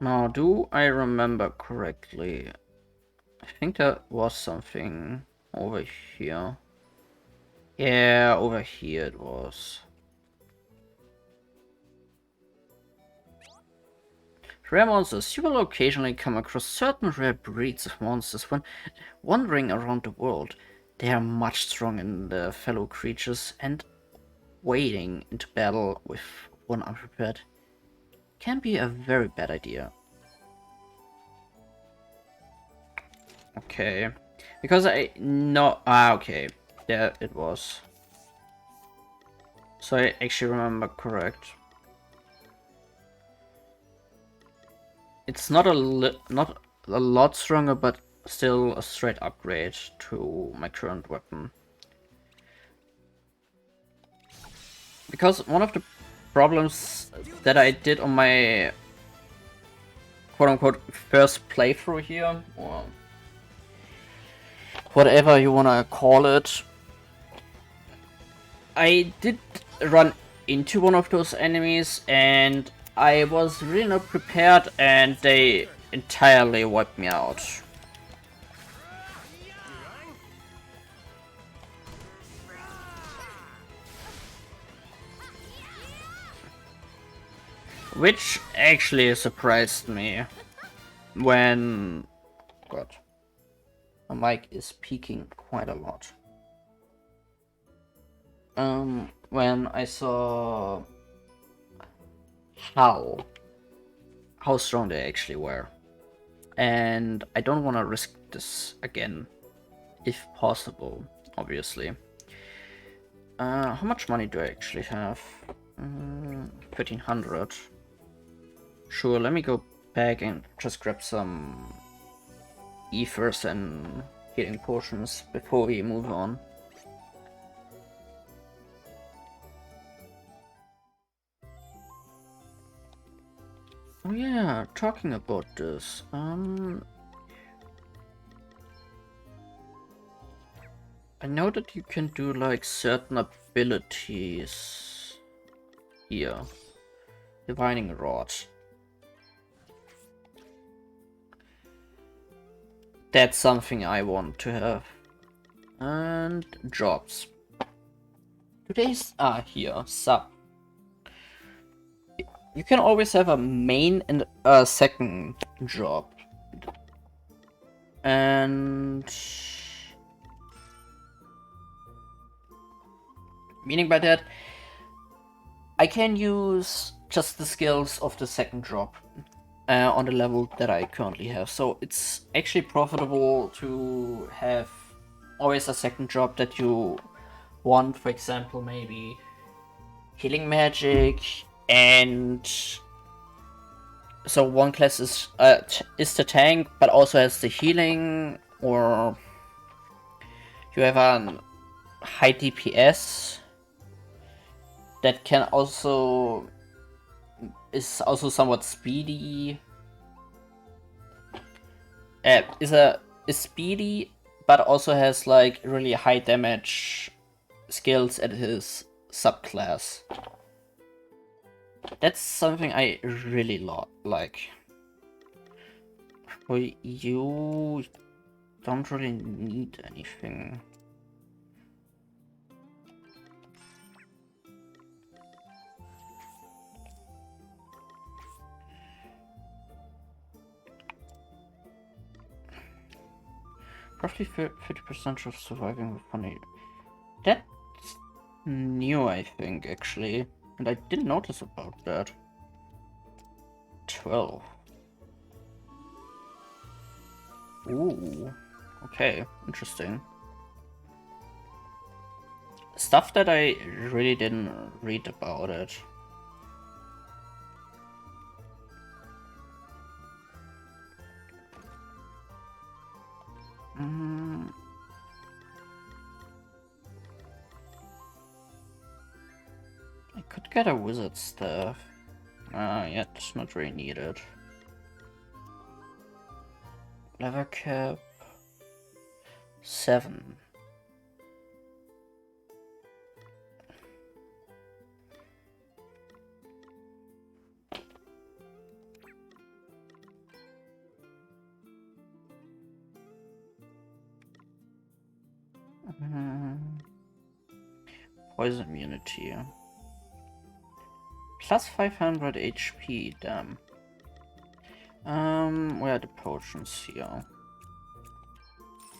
Now, do I remember correctly? I think there was something over here. Yeah, over here it was. Rare monsters. You will occasionally come across certain rare breeds of monsters when wandering around the world. They are much stronger than their fellow creatures, and wading into battle with one unprepared can be a very bad idea. Okay, because I know... okay, there it was. So I actually remember correct. It's not not a lot stronger, but still a straight upgrade to my current weapon. Because one of the problems that I did on my quote-unquote first playthrough here, or whatever you wanna call it, I did run into one of those enemies and I was really not prepared and they entirely wiped me out. Which actually surprised me when... God. My mic is peaking quite a lot. When I saw how strong they actually were. And I don't want to risk this again, if possible, obviously. How much money do I actually have? 1300. Sure, let me go back and just grab some ethers and healing potions before we move on. Oh yeah, talking about this, I know that you can do like certain abilities here. Divining Rod. That's something I want to have. And jobs. Today's here, sub. You can always have a main and a second job. And meaning by that, I can use just the skills of the second drop on the level that I currently have. So it's actually profitable to have always a second drop that you want. For example, maybe healing magic, and so one class is the tank, but also has the healing, or you have a high DPS that can also is also somewhat speedy. Is speedy, but also has like really high damage skills at his subclass. That's something I really like. For you, don't really need anything. Roughly 50% of surviving with funny. That's new, I think, actually. And I didn't notice about that. 12. Ooh. Okay, interesting. Stuff that I really didn't read about it. I could get a wizard staff. Yet not really needed. Leather cap 7. Poison immunity. Plus 500 HP, damn. Where are the potions here?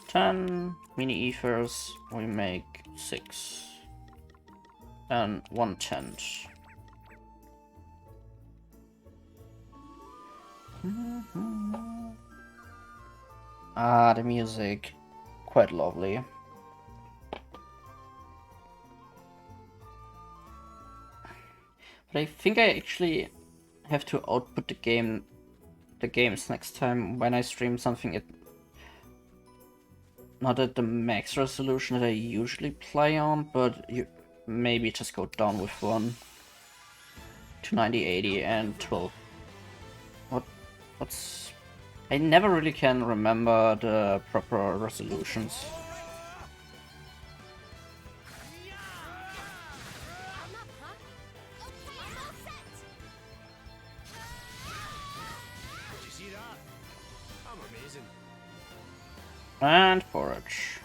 10 mini ethers, we make 6. And 1 tent. Ah, the music. Quite lovely. But I think I actually have to output the games next time when I stream something not at the max resolution that I usually play on, but you maybe just go down with one to 9080 and 12. What's I never really can remember the proper resolutions. And forage.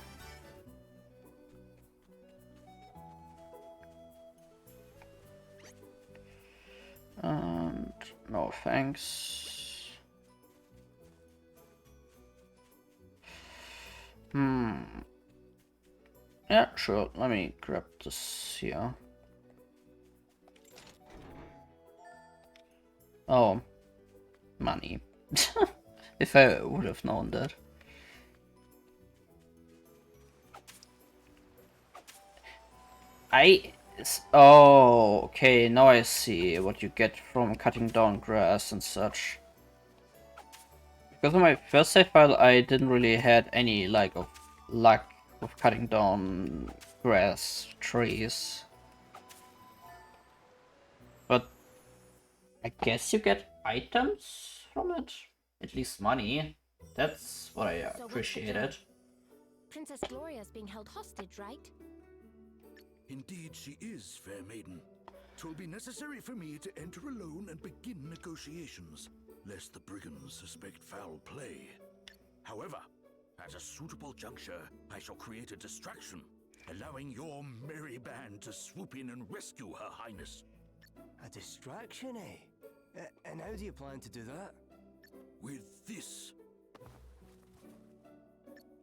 And no thanks. Yeah, sure. Let me grab this here. Oh, money. If I would have known that. Oh, okay, now I see what you get from cutting down grass and such. Because of my first save file, I didn't really had any luck of cutting down grass, trees. But I guess you get items from it? At least money. That's what I appreciated. Princess Gloria is being held hostage, right? Indeed she is, fair maiden. 'Twill be necessary for me to enter alone and begin negotiations, lest the brigands suspect foul play. However, at a suitable juncture, I shall create a distraction, allowing your merry band to swoop in and rescue Her Highness. A distraction, eh? And how do you plan to do that? With this.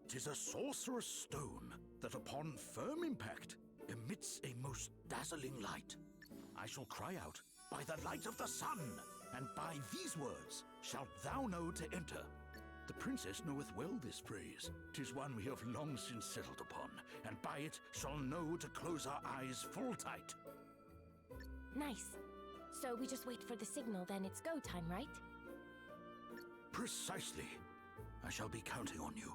'Tis a sorcerer's stone that upon firm impact emits a most dazzling light. I shall cry out, "By the light of the sun!" and by these words shalt thou know to enter. The princess knoweth well this phrase. 'Tis one we have long since settled upon, and by it shall know to close our eyes full tight. Nice. So we just wait for the signal, then it's go time, right? Precisely. I shall be counting on you.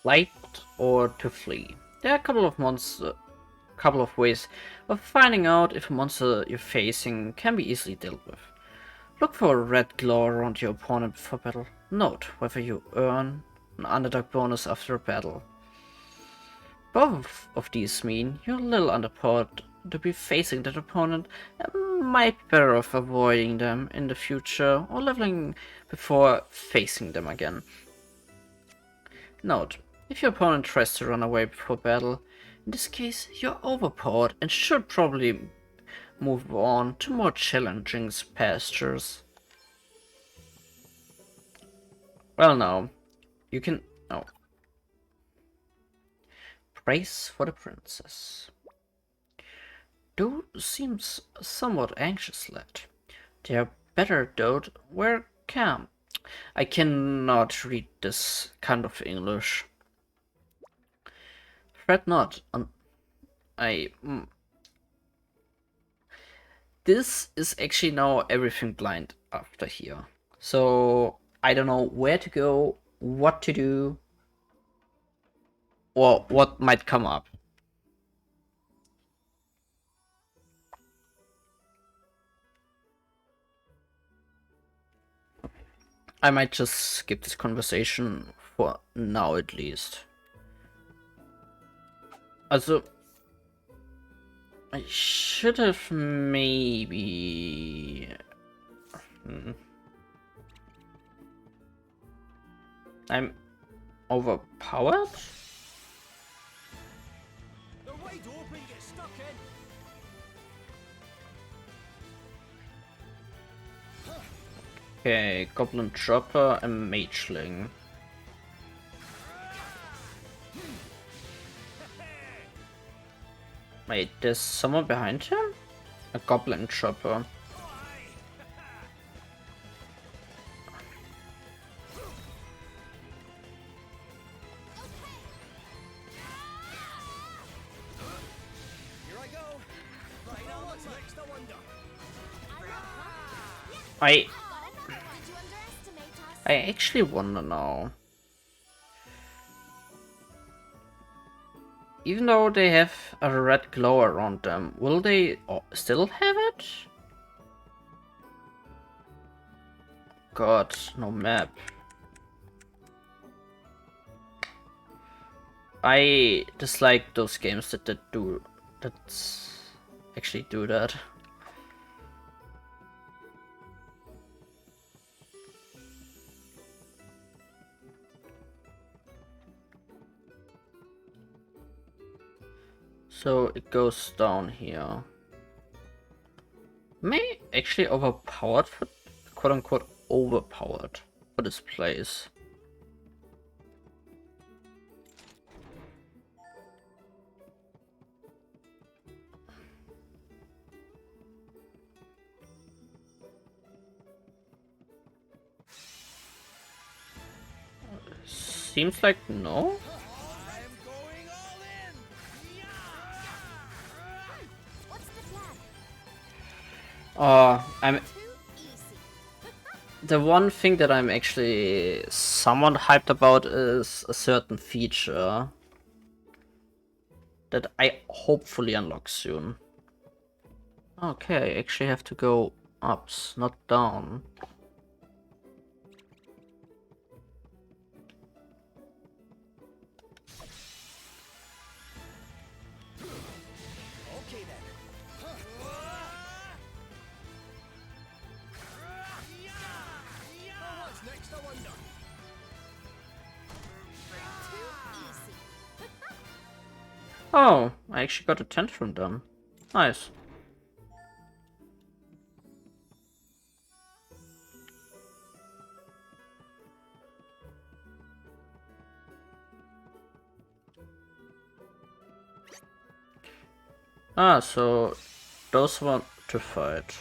Flight or to flee. There are a couple of ways of finding out if a monster you're facing can be easily dealt with. Look for a red glow around your opponent before battle. Note whether you earn an underdog bonus after a battle. Both of these mean you're a little underpowered to be facing that opponent and might be better off avoiding them in the future or leveling before facing them again. Note, if your opponent tries to run away before battle, in this case you're overpowered and should probably move on to more challenging pastures. Well now, you can... oh. Praise for the princess. Dude seems somewhat anxious, lad. They are better though were calm. I cannot read this kind of English. Fret not. This is actually now everything blind after here. So I don't know where to go, what to do, or what might come up. I might just skip this conversation for now at least. Also, I should have maybe... I'm overpowered? They're wide open, get stuck in. Okay, Goblin Dropper and Mageling. Wait, there's someone behind him? A Goblin Dropper. Here I go. Right now, what's next? I wonder. I actually wonder now. Even though they have a red glow around them, will they still have it? God, no map. I dislike those games that actually do that. So it goes down here. May actually overpowered for quote unquote overpowered for this place. Seems like no. I'm the one thing that I'm actually somewhat hyped about is a certain feature that I hopefully unlock soon. Okay, I actually have to go up, not down. Oh, I actually got a tent from them. Nice. Ah, so those want to fight.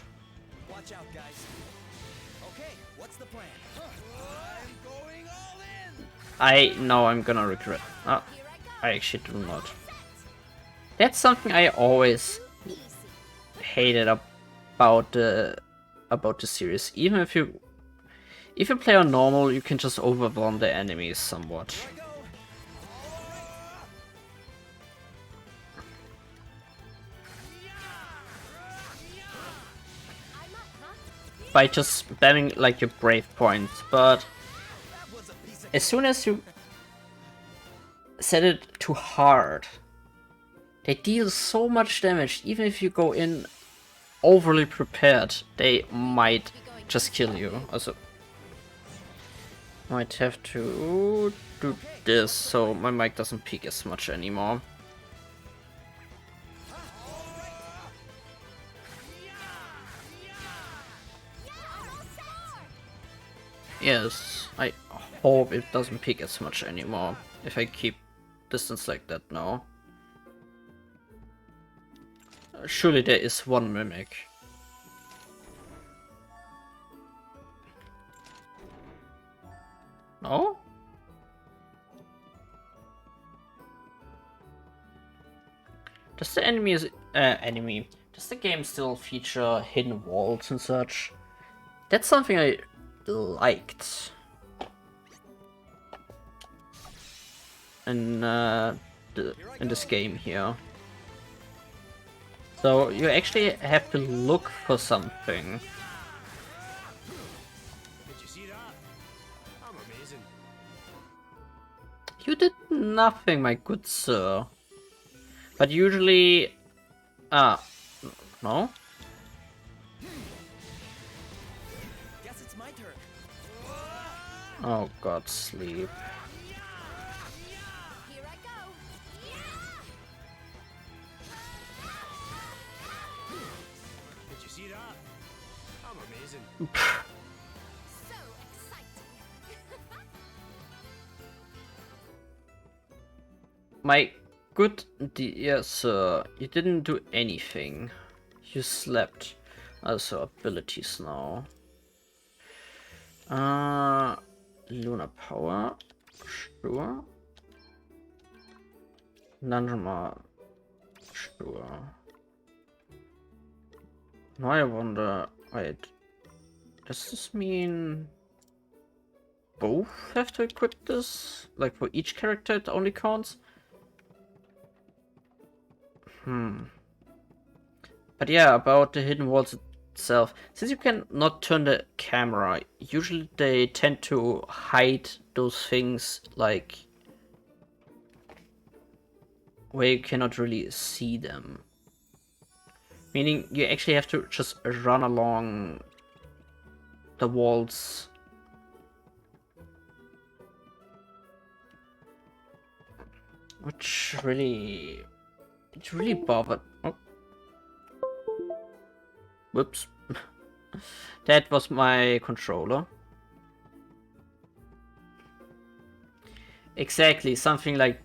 Watch out, guys. Okay, what's the plan? I'm going all in. I know I'm gonna regret. Ah, I actually do not. That's something I always hated about the series. Even if you play on normal, you can just overwhelm the enemies somewhat. By just spamming like your brave points, but as soon as you set it too hard, they deal so much damage. Even if you go in overly prepared, they might just kill you. Also, might have to do this so my mic doesn't peak as much anymore. Yes, I hope it doesn't peak as much anymore if I keep distance like that now. Surely there is one mimic. No? Does the does the game still feature hidden walls and such? That's something I liked. In this game here. So you actually have to look for something. Did you see that? I'm amazing. You did nothing, my good sir. But usually... no? Guess it's my turn. Oh god, sleep. Here I go. Did you see that? I'm amazing. So exciting. My good dear sir, you didn't do anything. You slept. Also abilities now. Lunar Power. Sure. Nanjama. Sure. Now I wonder, wait. Does this mean both have to equip this? Like for each character it only counts? But yeah, about the hidden walls itself. Since you can not turn the camera, usually they tend to hide those things like where you cannot really see them. Meaning you actually have to just run along the walls. Which really... it really bothered... Oh. Whoops. That was my controller. Exactly, something like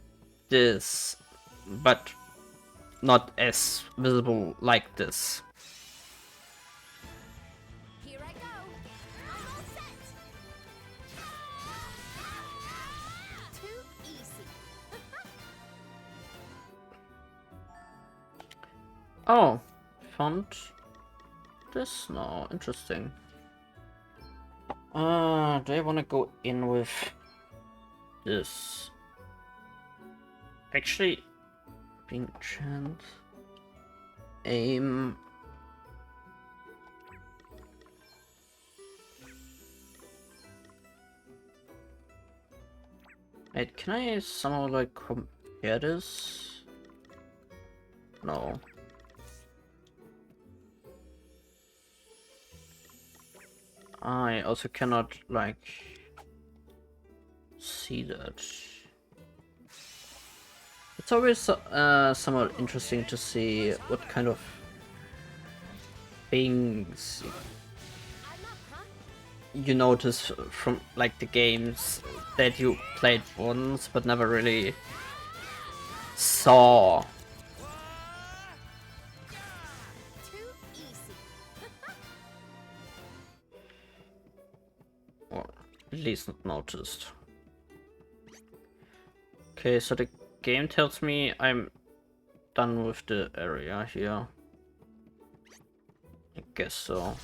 this. But not as visible like this. Here I go. I'm all set. Too easy. Oh, found this now. Interesting. Do I want to go in with this? Actually, being chant, aim. Wait, can I somehow like compare this? No. I also cannot like see that. It's always somewhat interesting to see what kind of things you notice from like the games that you played once but never really saw. at least not noticed. Okay, so the game tells me I'm done with the area here. I guess so.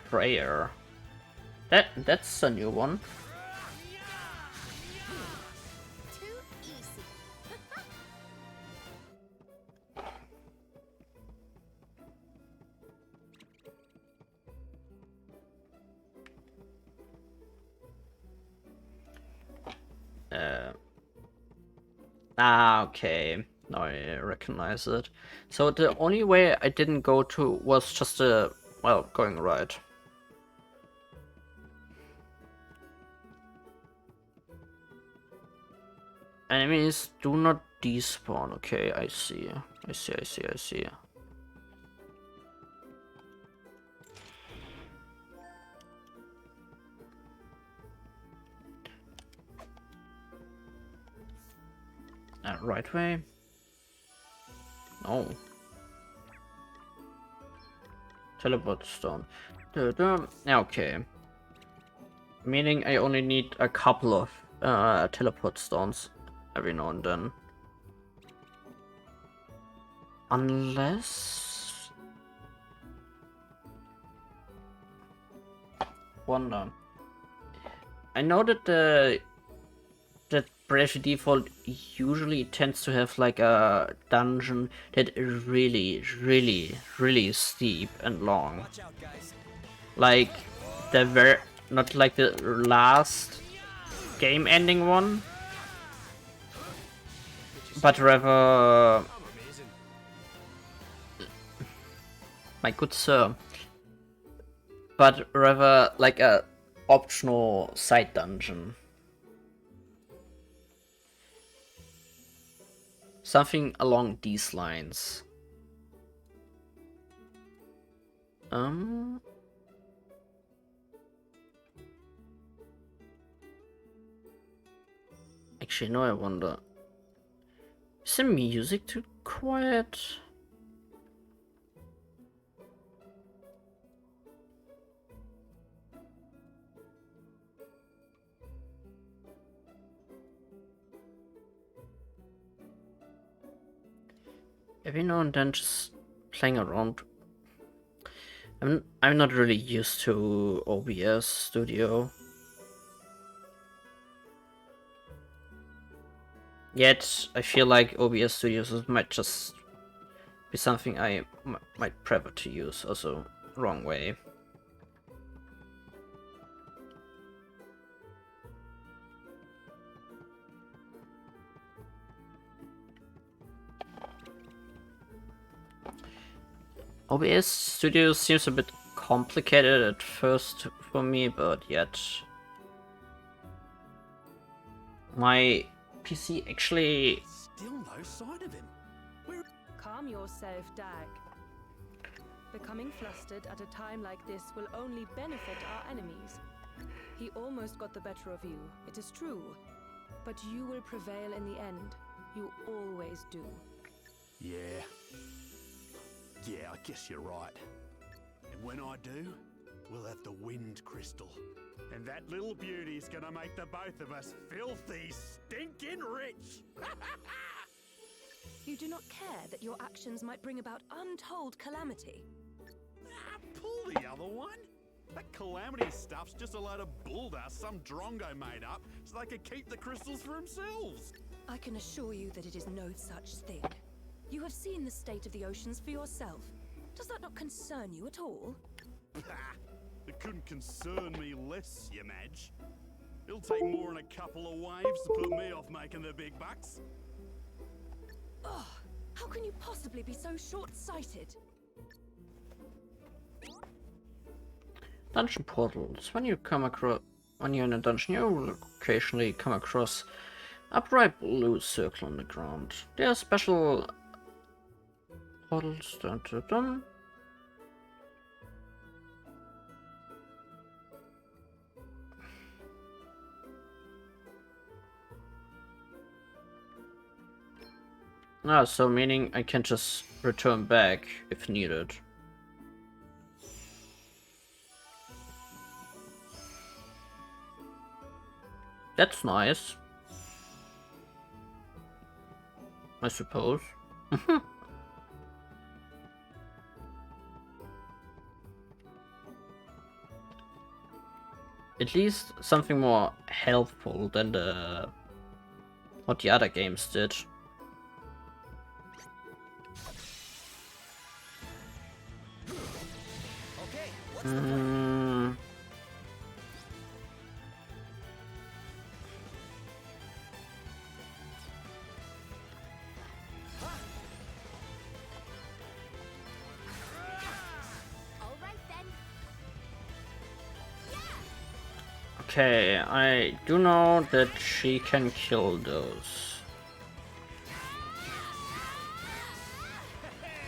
Prayer. That's a new one. Too easy. Okay. Now I recognize it. So the only way I didn't go to was just well, going right. Enemies do not despawn. Okay, I see. I see. Right way? No. Teleport stone. Okay. Meaning I only need a couple of teleport stones every now and then. Unless... Wonder. I know that that Breath of Default usually tends to have like a dungeon that is really steep and long. Like the not like the last game ending one, but rather, my good sir, but rather like a optional side dungeon. Something along these lines. Actually, no, I wonder. Is the music too quiet? Every now and then, just playing around. I'm not really used to OBS Studio. Yet I feel like OBS Studios might just be something I might prefer to use. Also, wrong way. OBS Studio seems a bit complicated at first for me, but yet my PC actually... Still no sign of him. Calm yourself, Dag. Becoming flustered at a time like this will only benefit our enemies. He almost got the better of you, it is true. But you will prevail in the end. You always do. Yeah, I guess you're right. And when I do, we'll have the Wind Crystal. And that little beauty's gonna make the both of us filthy, stinking rich! You do not care that your actions might bring about untold calamity. Pull the other one! That calamity stuff's just a load of bulldust some drongo made up so they could keep the crystals for themselves! I can assure you that it is no such thing. You have seen the state of the oceans for yourself. Does that not concern you at all? It couldn't concern me less, you Madge. It'll take more than a couple of waves to put me off making the big bucks. Oh, how can you possibly be so short-sighted? Dungeon portals. When you're in a dungeon, you will occasionally come across a bright blue circle on the ground. They are special portals. Dun, dun, dun. So meaning I can just return back if needed. That's nice. I suppose. At least something more helpful than what the other games did. Okay, All right then. Okay, I do know that she can kill those.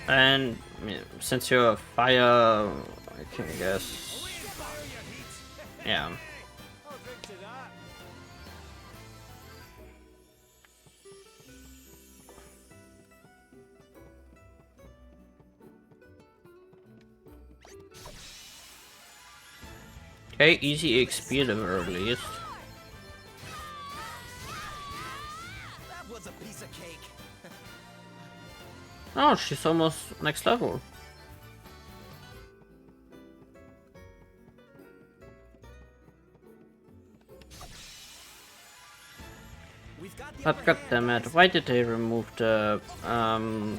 And since you're fire, I can guess. Yeah. I'll drink to that. Okay, easy XP at the very least. that was a piece of cake. Oh, she's almost next level. We've got the But upper hand, goddammit, guys. why did they remove the Thought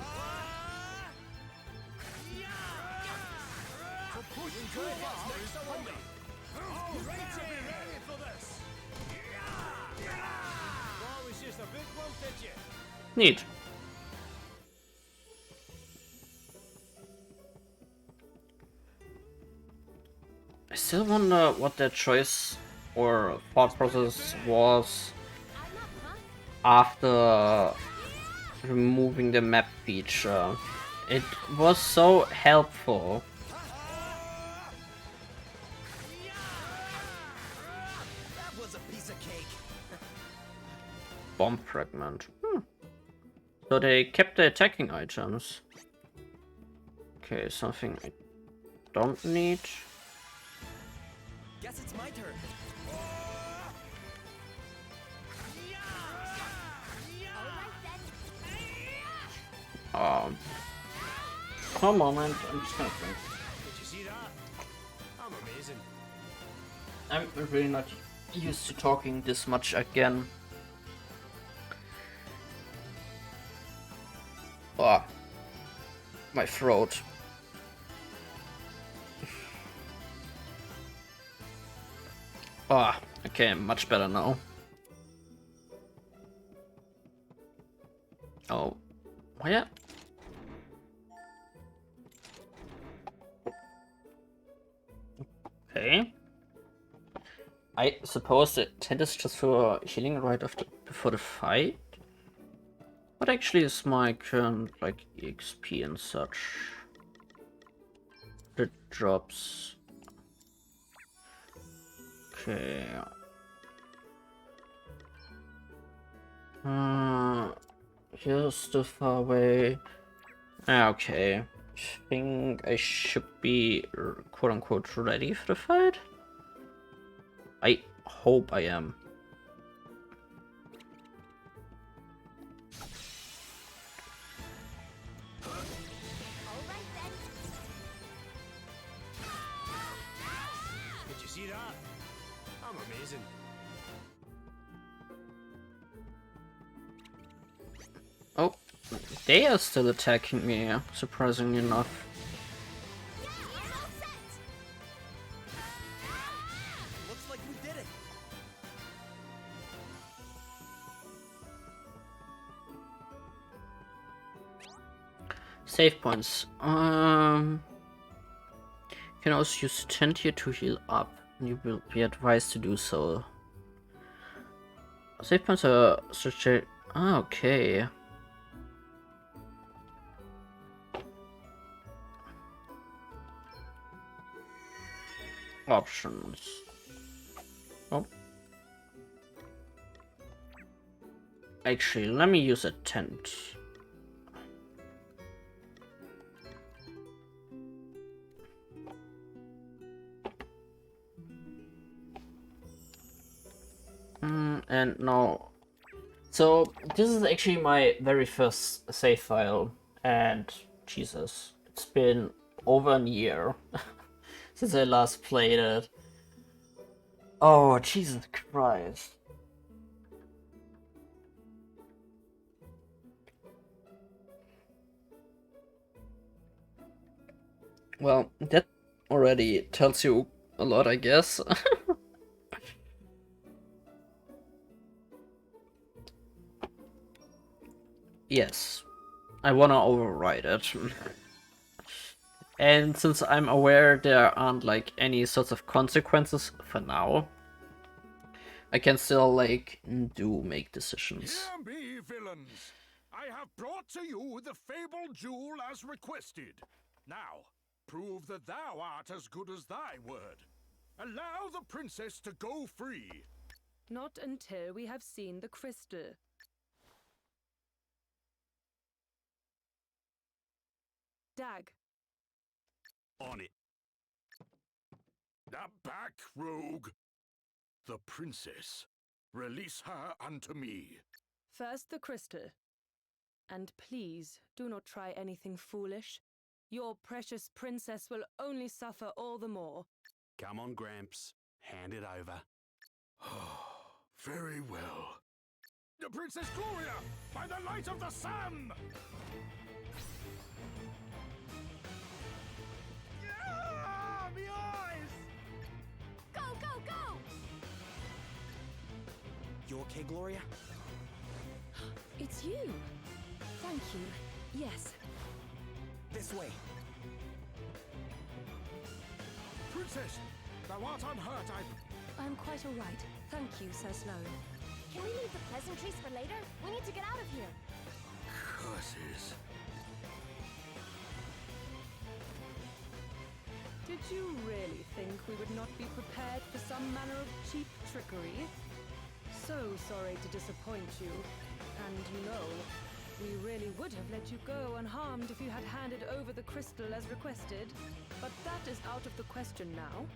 it was just a book lump, did you? neat. I still wonder what their choice or thought process was after removing the map feature. It was so helpful. That was a piece of cake. Bomb fragment. So they kept the attacking items. Okay, something I don't need. Guess it's my turn. One moment, I'm just gonna think. Did you see that? I'm amazing. I'm really not used to talking this much again. Oh, my throat. Ah, okay, much better now. Oh, yeah. Okay. I suppose that Ted is just for healing right after before the fight. What actually is my current like EXP and such? The drops. Okay. Here's the far away. Okay. I think I should be quote unquote ready for the fight. I hope I am. Did you see that? I'm amazing. Oh, they are still attacking me, surprisingly enough. Looks like we did it. Save points. You can also use 10 here to heal up. You will be advised to do so. Save points are such a... Ah, okay. Options. Oh. Actually, let me use a tent. and now... So, this is actually my very first save file, and Jesus, it's been over a year since I last played it. Oh, Jesus Christ. Well, that already tells you a lot, I guess. Yes, I wanna override it. And since I'm aware there aren't like any sorts of consequences for now, I can still like make decisions. Hear me, villains! I have brought to you the fabled jewel as requested. Now, prove that thou art as good as thy word. Allow the princess to go free. Not until we have seen the crystal. Dag. On it. Back, rogue! The princess. Release her unto me. First the crystal. And please, do not try anything foolish. Your precious princess will only suffer all the more. Come on, Gramps. Hand it over. Very well. The Princess Gloria, by the light of the sun! Ah, me eyes! Go, go, go! You okay, Gloria? It's you. Thank you. Yes. This way. Princess, thou art unhurt, I'm quite all right. Thank you, Sir Sloane. Can we leave the pleasantries for later? We need to get out of here. Curses. Did you really think we would not be prepared for some manner of cheap trickery? So sorry to disappoint you. And you know, we really would have let you go unharmed if you had handed over the crystal as requested. But that is out of the question now.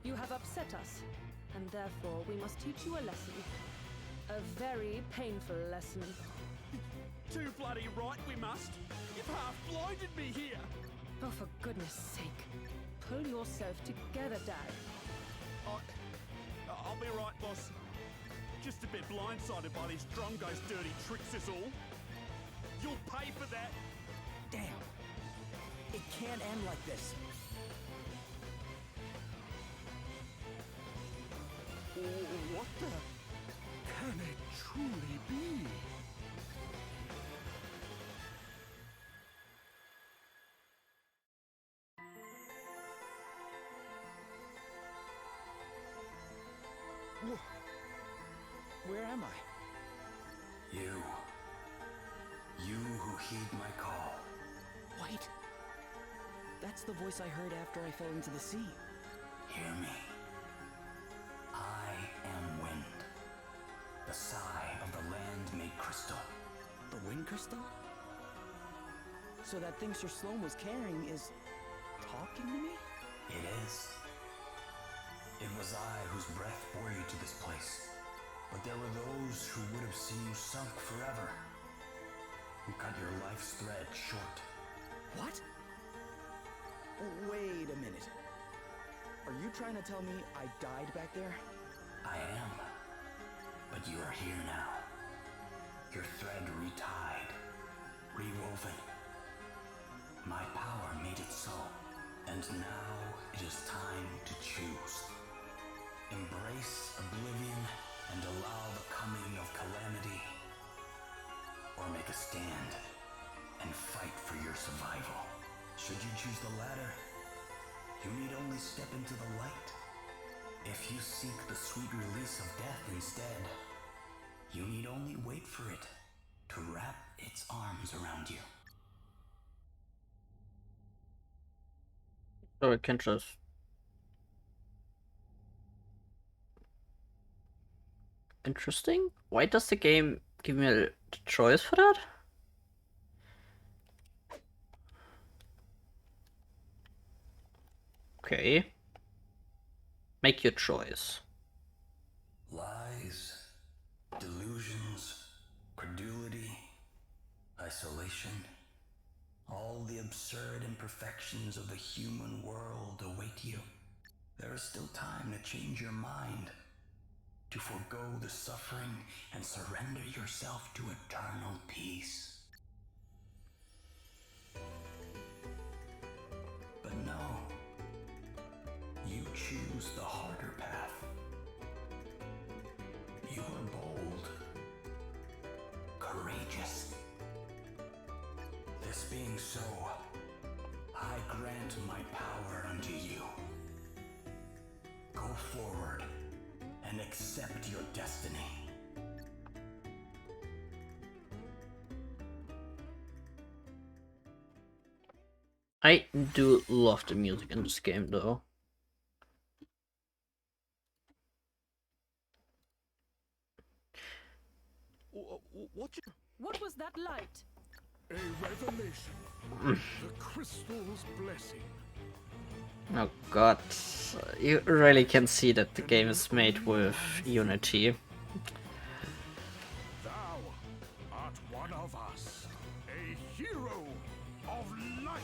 You have upset us, and therefore we must teach you a lesson. A very painful lesson. Too bloody right we must. You've half blinded me here. Oh, for goodness sake. Pull yourself together, Dag. I'll be right, boss. Just a bit blindsided by these Drongo's dirty tricks is all. You'll pay for that. Damn. It can't end like this. What the? Can it truly be? Where am I? You who heed my call. Wait. That's the voice I heard after I fell into the sea. Hear me. I am wind. The sigh of the land made crystal. The wind crystal? So that thing Sir Sloane was carrying is talking to me? It is. It was I whose breath bore you to this place. But there were those who would have seen you sunk forever. Who cut your life's thread short. What? Wait a minute. Are you trying to tell me I died back there? I am. But you are here now. Your thread retied, rewoven. My power made it so. And now it is time to choose. Embrace oblivion and allow the coming of calamity. Or make a stand and fight for your survival. Should you choose the latter, you need only step into the light. If you seek the sweet release of death instead, you need only wait for it to wrap its arms around you. So I can just... Interesting. Why does the game give me a choice for that? Okay. Make your choice. Lies Delusions, credulity, isolation, all the absurd imperfections of the human world await you. There is still time to change your mind, to forego the suffering and surrender yourself to eternal peace. But no, you choose the harder path. You are bold, courageous. This being so, I grant my power unto you. Go forward and accept your destiny. I do love the music in this game though. What was that light? A revelation. The crystal's blessing. Oh god, you really can see that the game is made with Unity. Thou art one of us, a hero of light.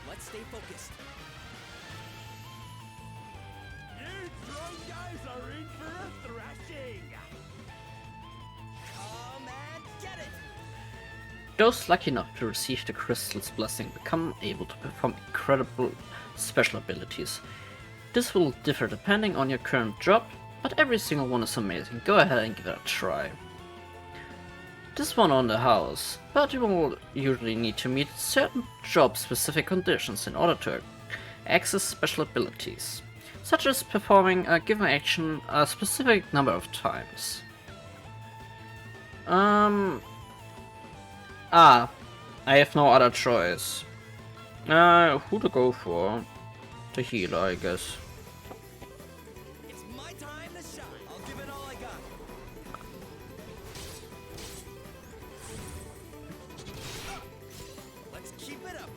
Let's stay focused. You drone guys are in for a thrashing! Come and get it! Those lucky enough to receive the crystal's blessing become able to perform incredible special abilities. This will differ depending on your current job, but every single one is amazing. Go ahead and give it a try. This one on the house, but you will usually need to meet certain job-specific conditions in order to access special abilities, such as performing a given action a specific number of times. I have no other choice. Who to go for? The healer, I guess. It's my time to shine. I'll give it all I got. Let's keep it up.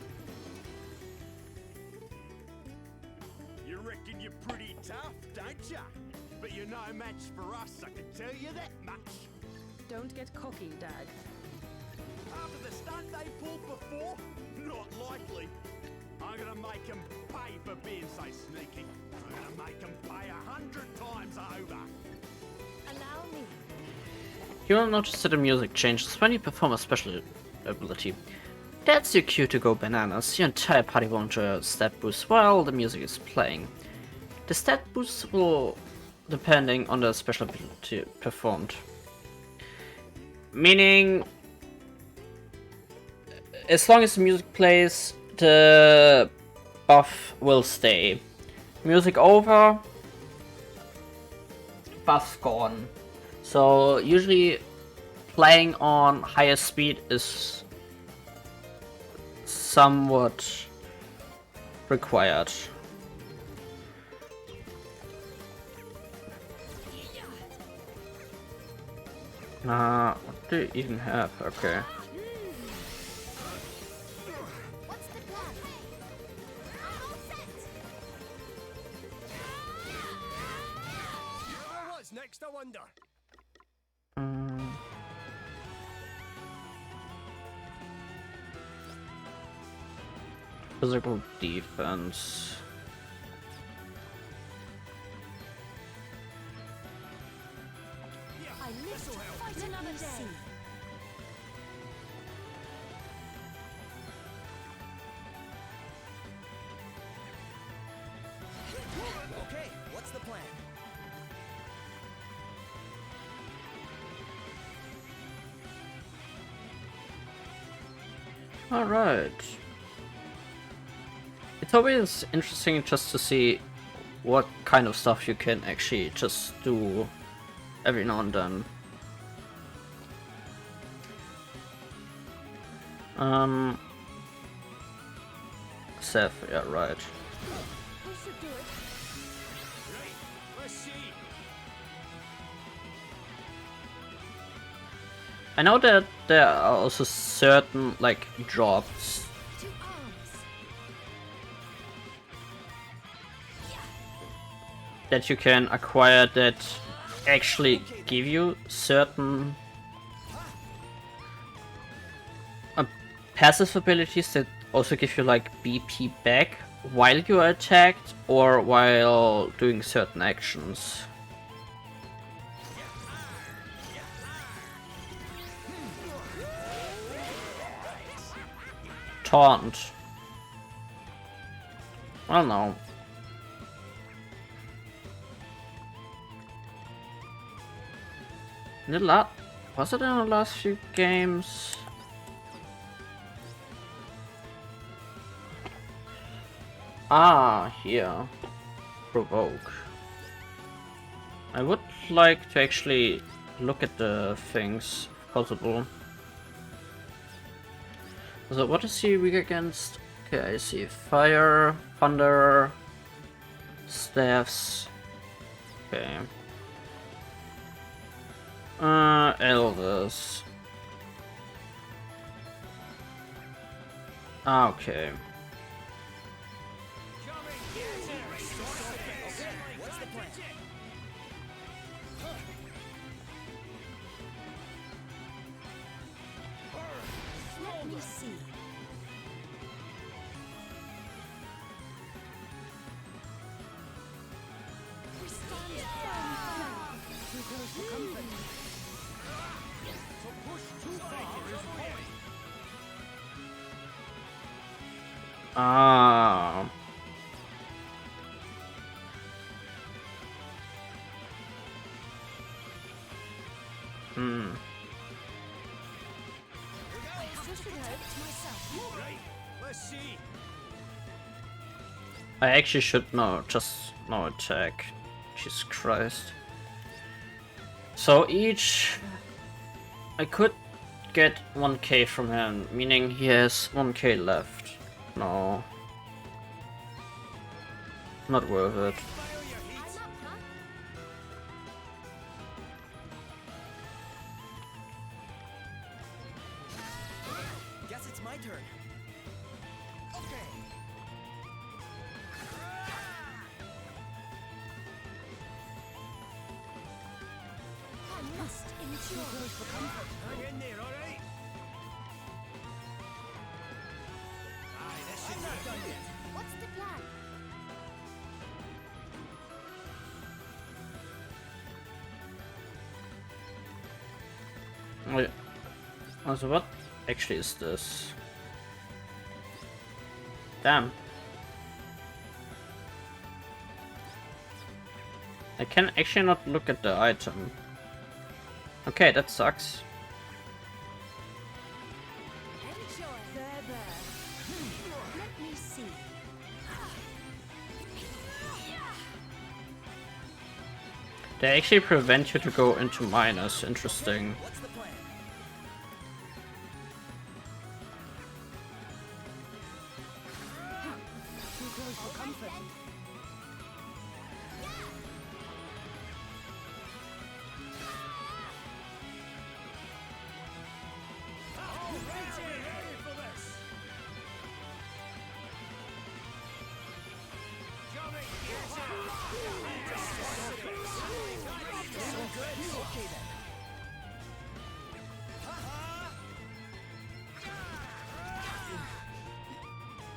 You reckon you're pretty tough, don't ya? But you're no match for us, I can tell you that much. Don't get cocky, Dag. After the stunt they pulled before? Not likely. I'm gonna make them pay for being so sneaky. I'm gonna make them pay 100 times over. Allow me. You will notice that the music changes when you perform a special ability. That's your cue to go bananas. Your entire party will enjoy a stat boost while the music is playing. The stat boost will depending on the special ability performed. Meaning, as long as the music plays, the buff will stay. Music over, buff gone. So usually playing on higher speed is somewhat required. What do you even have? Okay. What's the plan? I'm all set. What's next, I wonder? Physical defense. I live to fight another day. Okay, what's the plan? Alright. It's always interesting just to see what kind of stuff you can actually just do every now and then. Seth, yeah, right. We should do it. Right, let's see. I know that there are also certain, like, drops. To arms. that you can acquire that actually give you certain passive abilities that also give you like BP back while you are attacked or while doing certain actions. Taunt. I don't know. Was it in the last few games? Ah, here. Provoke. I would like to actually look at the things, if possible. So what is he weak against? Okay, I see fire, thunder, staffs. Okay. Elders. Ah, okay. Let me see. Ah. Hmm. I actually should know, just no attack. Jesus Christ. So each... I could get 1k from him, meaning he has 1k left. No. Not worth it. Guess it's my turn. Okay. I must endure. Hang in there, alright? Aye, this should not done yet. What's the plan? Wait. Also what actually is this? Damn. I can actually not look at the item. Okay, that sucks. Let me see. They actually prevent you to go into minus. Interesting. What's the plan? Too close for comfort.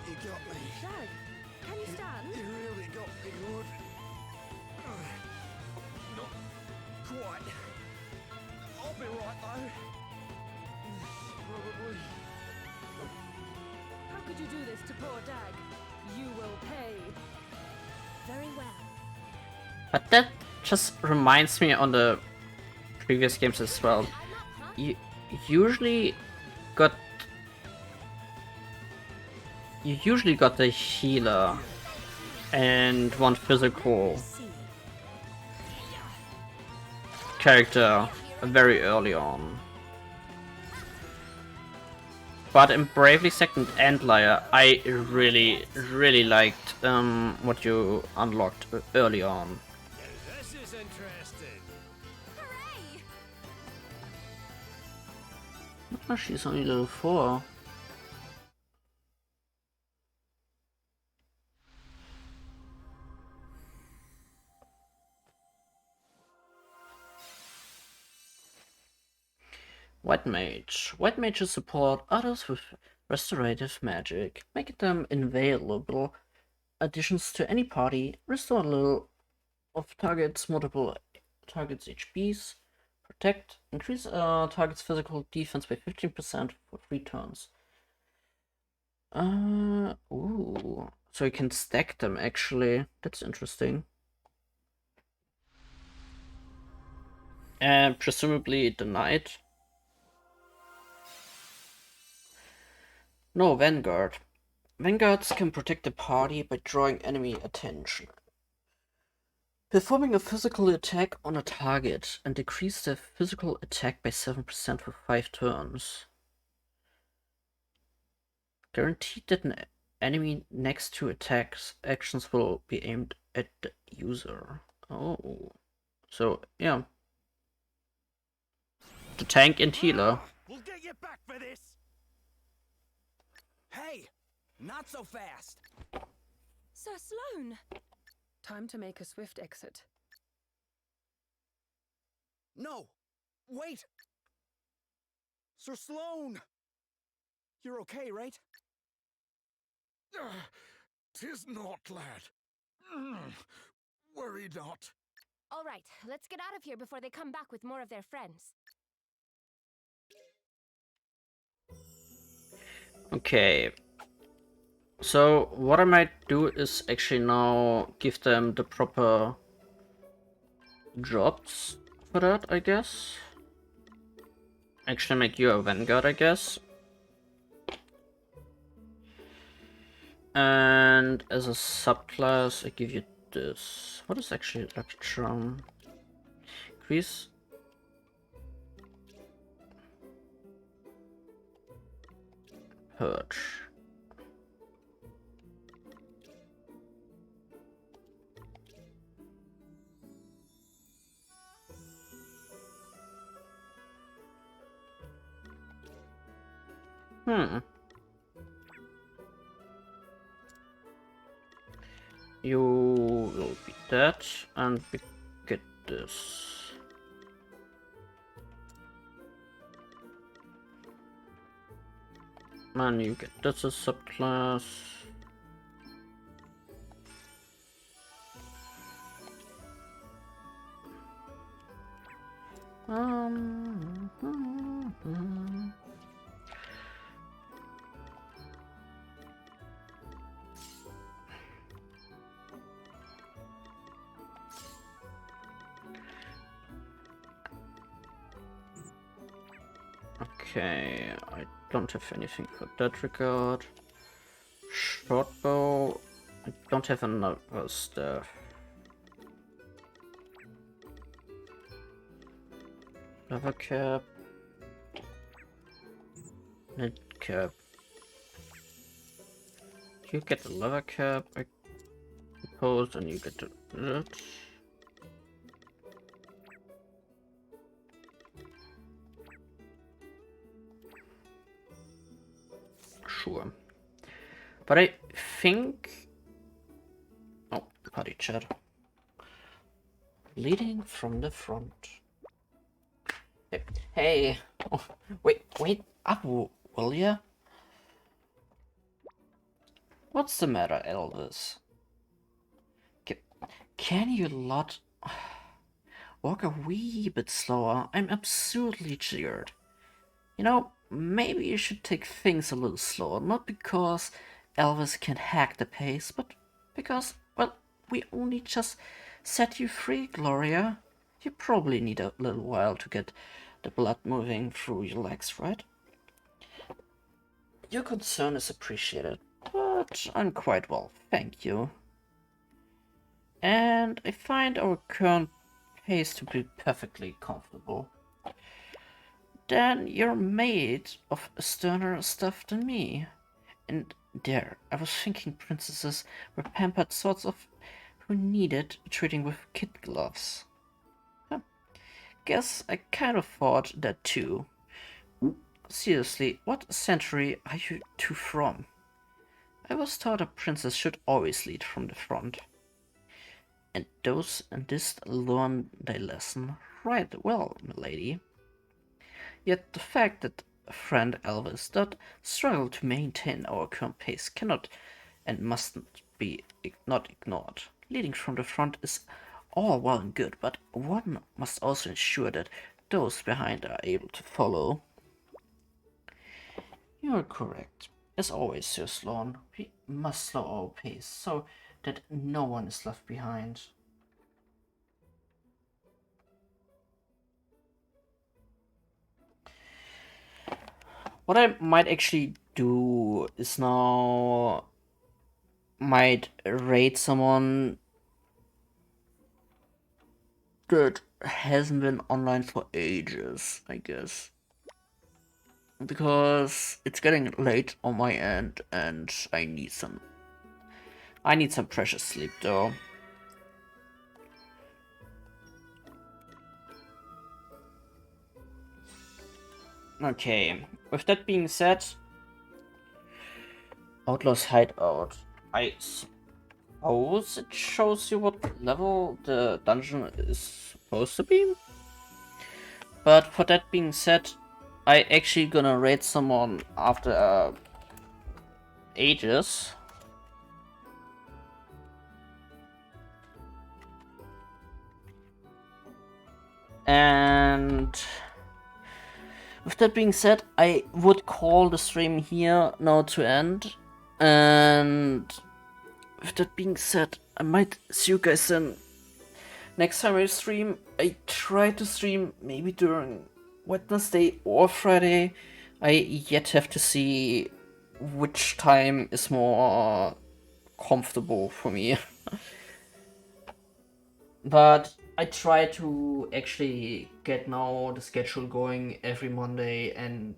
You got me. Dag, can you stand? You really got me good. Not quite. I'll be right though. Probably. How could you do this to poor Dag? You will pay. Very well. But that just reminds me on the previous games as well. You usually got the healer and one physical character very early on. But in Bravely Second Antlion, I really liked what you unlocked early on. This is interesting. Oh, she's only level 4. White Mage. White mages support others with restorative magic, making them invaluable additions to any party. Restore a little of target's multiple target's HPs. Protect. Increase target's physical defense by 15% for 3 turns. Ooh. So you can stack them actually. That's interesting. And presumably the knight. No, Vanguard. Vanguards can protect the party by drawing enemy attention. Performing a physical attack on a target and decrease their physical attack by 7% for 5 turns. Guaranteed that an enemy next to attacks actions will be aimed at the user. Oh. So, yeah. The tank and healer. We'll get you back for this! Hey! Not so fast! Sir Sloane! Time to make a swift exit. No! Wait! Sir Sloane! You're okay, right? 'Tis not, lad. Worry not. All right, let's get out of here before they come back with more of their friends. Okay. So what I might do is actually now give them the proper jobs for that, I guess. Actually make you a Vanguard, I guess. And as a subclass, I give you this. What is actually Lucky Charm? Increase. Purge. You will be that, and we get this. And you get this as subclass. Okay, I don't have anything for that regard. Shortbow, I don't have another stuff. Leather cap. Knit cap. You get the leather cap, I suppose, and you get that. Sure. But I think... Oh, party chat. Leading from the front. Hey! Oh, wait up, will ya? What's the matter, Elvis? Can you lot... walk a wee bit slower? I'm absurdly cheered. You know, maybe you should take things a little slower, not because Elvis can hack the pace, but because, well, we only just set you free, Gloria. You probably need a little while to get the blood moving through your legs, right? Your concern is appreciated, but I'm quite well, thank you. And I find our current pace to be perfectly comfortable. Then you're made of sterner stuff than me. And there, I was thinking princesses were pampered sorts of who needed treating with kid gloves. Huh. Guess I kind of thought that too. Seriously, what century are you two from? I was taught a princess should always lead from the front. And those and this learn their lesson right well, milady. Yet the fact that friend Elvis does struggle to maintain our current pace cannot and mustn't be not ignored. Leading from the front is all well and good, but one must also ensure that those behind are able to follow. You are correct. As always, Sir Sloan, we must slow our pace so that no one is left behind. What I might actually do is now might raid someone that hasn't been online for ages, I guess. Because it's getting late on my end and I need some precious sleep though. Okay, with that being said, Outlaw's Hideout. I suppose it shows you what level the dungeon is supposed to be. But for that being said, I actually gonna raid someone after ages. And with that being said, I would call the stream here now to end. And with that being said, I might see you guys then next time I stream. I try to stream maybe during Wednesday or Friday. I yet have to see which time is more comfortable for me. But I try to actually get now the schedule going every Monday, and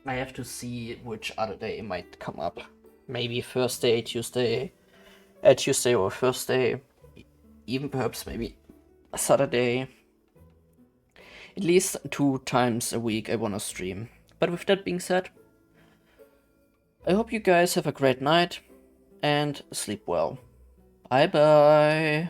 I have to see which other day might come up. Maybe Thursday, Tuesday or Thursday, even perhaps maybe Saturday. At least 2 times a week I wanna stream. But with that being said, I hope you guys have a great night and sleep well. Bye bye.